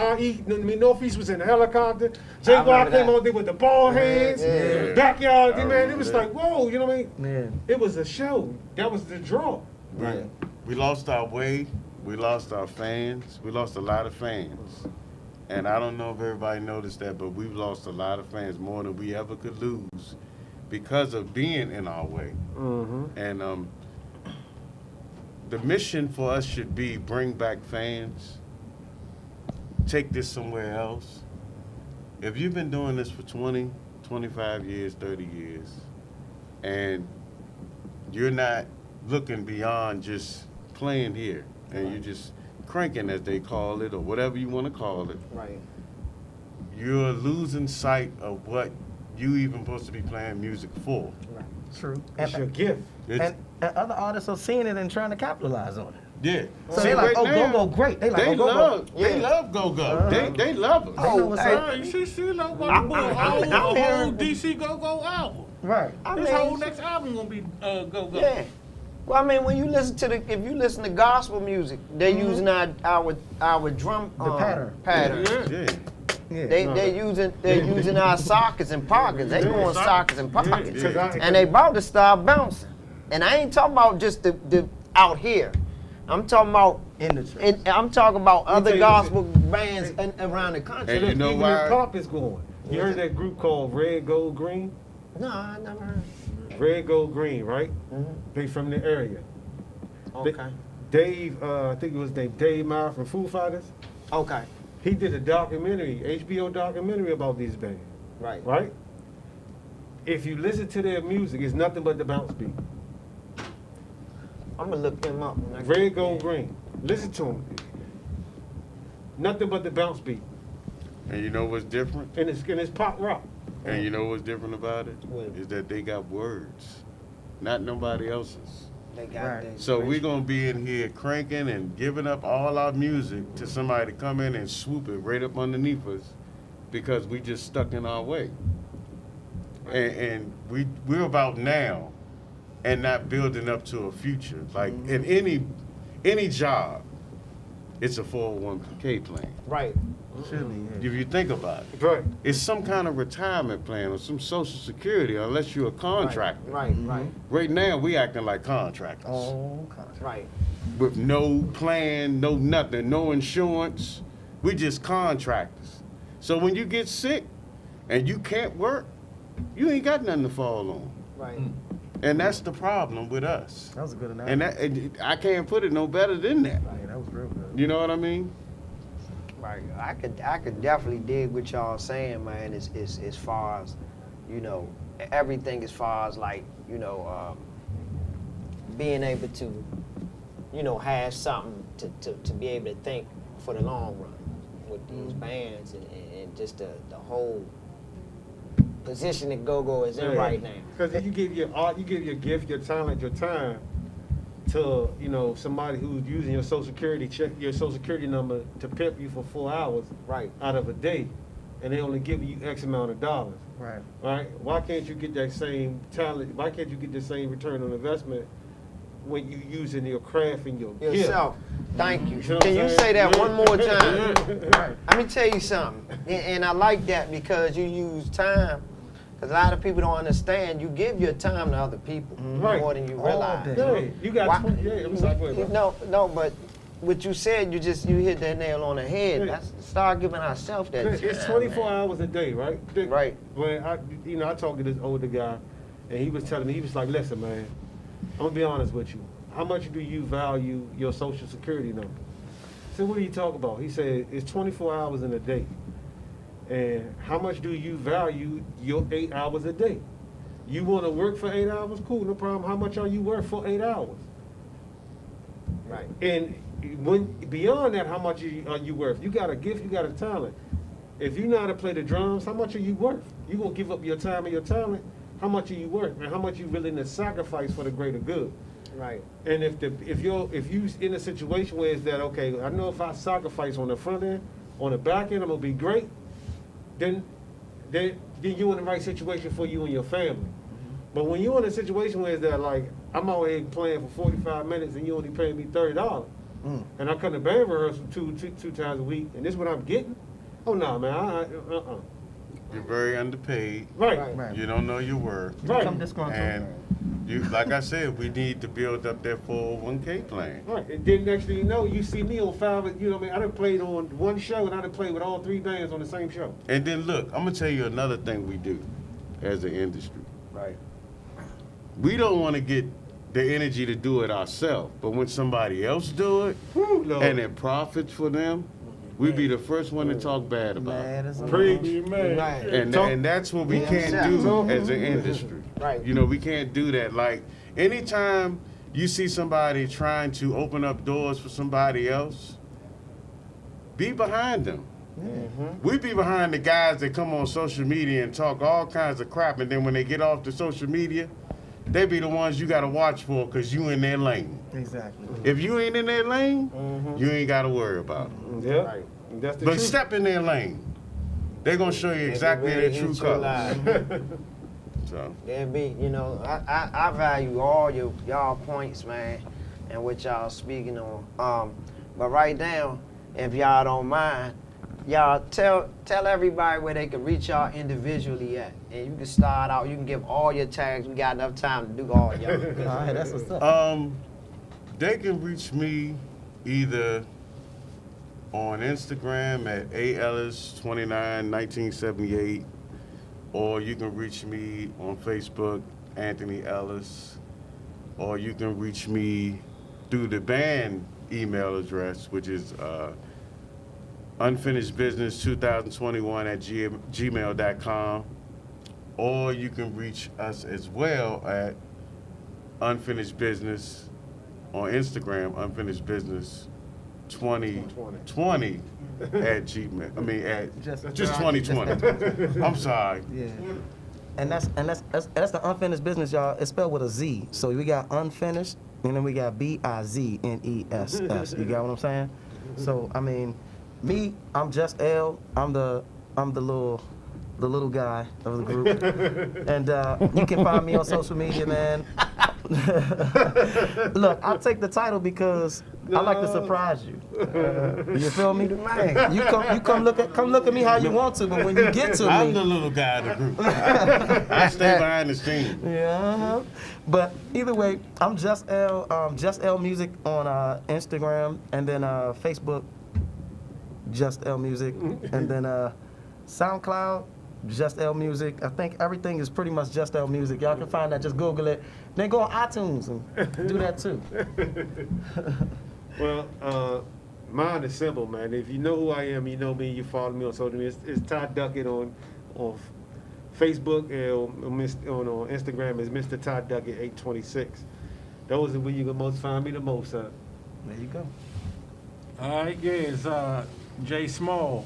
Northeast was in the helicopter, J. remember Rock came that. out there with the ball hands, yeah. backyard, man, remember it was that. like, whoa, you know what I mean? man. It was a show. That was the draw. Right. We lost our way. We lost our fans. We lost a lot of fans. And I don't know if everybody noticed that, but we've lost a lot of fans, more than we ever could lose, because of being in our way. And the mission for us should be bring back fans, take this somewhere else. If you've been doing this for 20, 25 years, 30 years, and you're not looking beyond just playing here, and you're just cranking, as they call it, or whatever you want to call it, Right. you're losing sight of what you even supposed to be playing music for. True. It's your gift. It's, And other artists are seeing it and trying to capitalize on it. yeah. So See, they like, right oh, now, go-go, great. They like, They oh, go-go. love, they Yeah. love go-go. They love us. They know what's up. Hey, she like what I'm a whole hearing- DC Go-Go album. Right. I This mean, whole next album gonna be Go-Go. yeah. Well, I mean, when you listen to if you listen to gospel music, they're using our drum The pattern. pattern. Yeah. Yeah. They're using our sockets and pockets. They going sockets and pockets, Yeah. and they about to start bouncing. And I ain't talking about just the out here. I'm talking about In the church. I'm talking about tell other you gospel bands around the country. And you know Even why? if pop is going. You heard that group called Red, Gold, Green? No, I never heard. Red, Gold, Green, right? They from the area. Okay. Dave, I think it was named Dave Meyer from Foo Fighters. Okay. He did a documentary, HBO documentary about these bands, Right. right? If you listen to their music, it's nothing but the bounce beat. I'm gonna look them up. Red, Gold, Green. Listen to them. Nothing but the bounce beat. And you know what's different? And it's pop rock. And you know what's different about it? What? Is that they got words, not nobody else's. They got Right. that So we're great- gonna be in here cranking and giving up all our music to somebody to come in and swoop it right up underneath us because we just stuck in our way. And we're about now and not building up to a future. Like in any job, it's a 401k plan. Right. If you think about it. Right. It's some kind of retirement plan or some social security unless you're a contractor. Right, right, Right now, we acting like contractors. right. With no plan, no nothing, no insurance. We just contractors. So when you get sick and you can't work, you ain't got nothing to fall on. Right. And that's the problem with us. That was a good analogy. And I can't put it no better than that. Yeah, that was real good. You know what I mean? Right. I could definitely dig what y'all saying, man, as far as, you know, everything as far as like, you know, being able to, you know, have something to be able to think for the long run with these bands and just the whole position that Go-Go is in right now. Because you give your art, you give your gift, your talent, your time to, you know, somebody who's using your social security check, your social security number to pimp you for 4 hours Right. out of a day, and they only give you X amount of dollars. Right. Right? Why can't you get that same talent? Why can't you get the same return on investment when you using your craft and your Yourself. Thank you. You know what Can I'm you saying? say that one more time? Right. Let me tell you something. And I like that because you use time. Because a lot of people don't understand. You give your time to other people Right. more than you All realize. day. Yeah, you got Why- 20, yeah, I'm sorry, go ahead, bro. No, but what you said, you hit that nail on the head. That's, start giving ourselves that time. It's 24 man. hours a day, right? Right. When I talked to this older guy, and he was telling me, he was like, listen, man, I'm gonna be honest with you. How much do you value your social security number? I said, what are you talking about? He said, it's 24 hours in a day. And how much do you value your 8 hours a day? You wanna work for 8 hours? Cool, no problem. How much are you worth for 8 hours? Right. And when beyond that, how much are you worth? You got a gift, you got a talent. If you know how to play the drums, how much are you worth? You gonna give up your time and your talent? How much are you worth? And how much you willing to sacrifice for the greater good? Right. And if you in a situation where it's that, okay, I know if I sacrifice on the front end, on the back end, I'm gonna be great, then you're in the right situation for you and your family. But when you're in a situation where it's that, like, I'm out here playing for 45 minutes and you only paying me $30, and I come to band rehearsal two times a week, and this is what I'm getting? Oh, no, man, You're very underpaid. Right. Right. You don't know your worth. Right. Become disgruntled. And you, like I said, we need to build up that 401k plan. Right, and then next thing you know, you see me on 5, you know what I mean? I done played on one show, and I done played with all 3 bands on the same show. And then look, I'm gonna tell you another thing we do as an industry. Right. We don't want to get the energy to do it ourselves, but when somebody else do it Woo, Lord. and it profits for them, we be the first one to talk bad about it. Mad as a Preach. Right. And that's what we can't do as an industry. Right. You know, we can't do that. Like, anytime you see somebody trying to open up doors for somebody else, be behind them. We be behind the guys that come on social media and talk all kinds of crap, and then when they get off the social media, they be the ones you got to watch for because you in their lane. Exactly. If you ain't in their lane, you ain't got to worry about it. Yeah, Right. that's the But truth. step in their lane. They're going to show you exactly really their true hit your colors. line. So, There be, you know, I value all y'all points, man, and what y'all speaking on. But right now, if y'all don't mind, y'all tell everybody where they can reach y'all individually at. And you can start out, you can give all your tags. We got enough time to do all y'all. All right, that's what's up. they can reach me either on Instagram at AEllis291978, or you can reach me on Facebook, Anthony Ellis, or you can reach me through the band email address, which is unfinishedbusiness2021@gmail.com, or you can reach us as well at Unfinished Business on Instagram, Unfinished Business 2020 at Gmail. I mean, at Just- just 2020. I'm sorry. Yeah. And that's the unfinished business, y'all. It's spelled with a Z. So we got unfinished, and then we got BIZNESS. You got what I'm saying? So I mean, me, I'm just L. I'm the little guy of the group. And you can find me on social media, man. Look, I'll take the title because I like to surprise you. You feel me? Man. You come look at me how you want to, but when you get to I'm me, the little guy of the group. I stay behind the scenes. yeah. But either way, I'm Just L Music on Instagram, and then Facebook, Just L Music, and then SoundCloud, Just L Music. I think everything is pretty much Just L Music. Y'all can find that. Just Google it. Then go on iTunes and do that too. Well, mine is simple, man. If you know who I am, you know me, you follow me on social media. It's Todd Duckett on Facebook, and on Instagram is Mr. Todd Duckett 826. Those are where you can most find me the most. There you go. All right, yeah, it's Jay Small.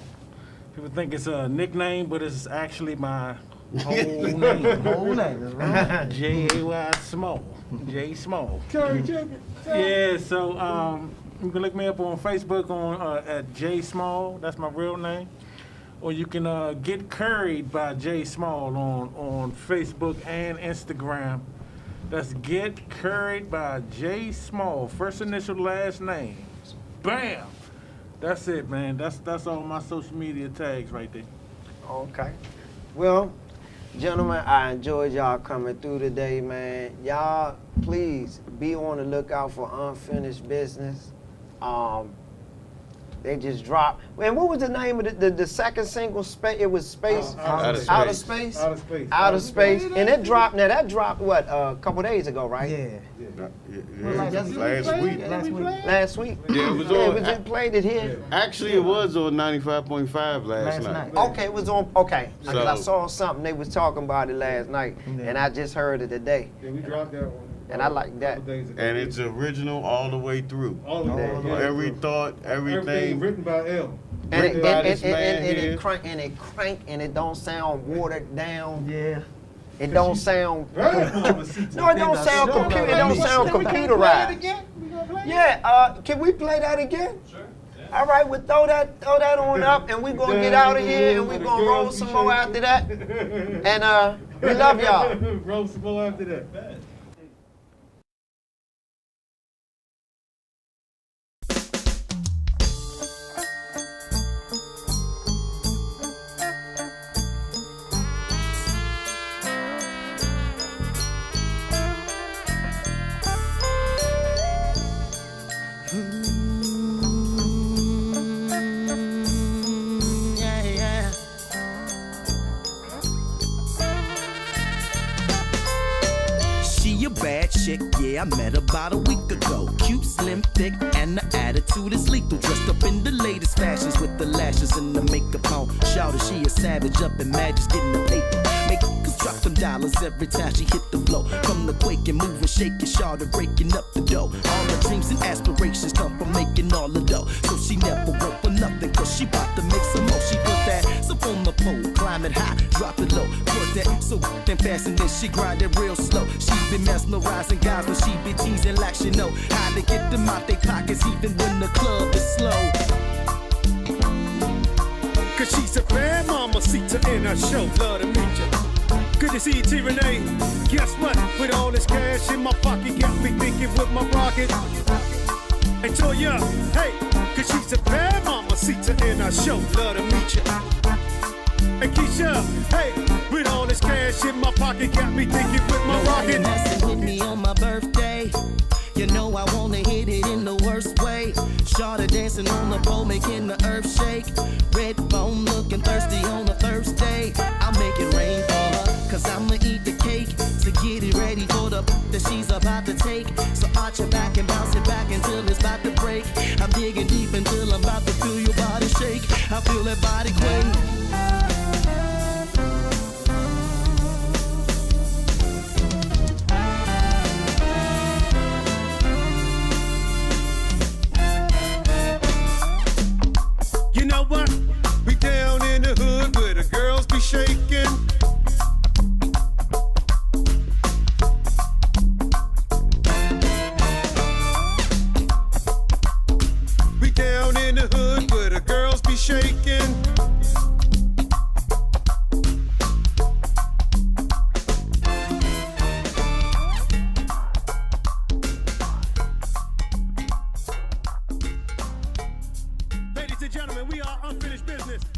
People think it's a nickname, but it's actually my whole name. Whole name is right. J-A-Y Small. J Small. Yeah, so you can look me up on Facebook at J Small. That's my real name. Or you can get curried by J Small on Facebook and Instagram. That's Get Curried by J Small. First initial, last name. Bam! That's it, man. That's all my social media tags right there. Okay. Well, gentlemen, I enjoyed y'all coming through today, man. Y'all, please be on the lookout for Unfinished Business. They just dropped. Man, what was the name of the second single? It was Space. Outer Space. Outer Space. Outer Space. And it dropped. Now that dropped what? A couple days ago, right? Yeah. Last week. Last week. Yeah, it was on. Played it here. Actually, it was on 95.5 last night. Okay, it was on. Okay, because I So- saw something they was talking about it last night, and I just heard it today. Yeah, we dropped that one. And I like that. couple days ago. And it's original all the way through. all of that. Yeah, Every thought, everything. written by L. And Written by this man it here. crank and it don't sound watered down. Yeah. It don't sound. Right? No, it don't sound computer. It don't sound computerized. Yeah. Can we play that again? Sure. All right, we'll throw that on up, and we're gonna get out of here, and we're gonna roll some more after that. And we love y'all. Roll some more after that. Yeah, yeah. She a bad chick, yeah, I met her about a week ago. Cute, slim, thick, and the attitude is lethal. Dressed up in the latest fashions with the lashes and the makeup on. Shouted she a savage, up in mad, just getting the paper. Make us drop them dollars every time she hit the flow. From the quaking, moving, shaking, shouted, breaking up the dough. All her dreams and aspirations come from making all the dough. So she never work for nothing, cause she bout to make some more. She put that up on the pole, climb it high, drop it low. Put that so then fast and then she grind it real slow. She been mesmerizing guys, but she be teasing like she know how to get them out they pockets even when the club is slow. Cause she's a bad mama, Sita in her show. Love to meet you. Good to see you, T. Renee. Guess what? With all this cash in my pocket, got me thinking with my rocket. And Toya, hey, cause she's a bad mama, Sita in her show. Love to meet you. And Keisha, hey, with all this cash in my pocket, got me thinking with my rocket. Messing with me on my birthday. You know I wanna hit it in the worst way. Shawty dancing on the pole, making the earth shake. Red bone looking thirsty on a Thursday. I'll make it rain for her, cause I'ma eat the cake. To get it ready for the that she's about to take. So arch your back and bounce it back until it's about to break. I'm digging deep until I'm about to feel your body shake. I feel that body quake. You know what? We down in the hood where the girls be shaking. We down in the hood where the girls be shaking. are unfinished business.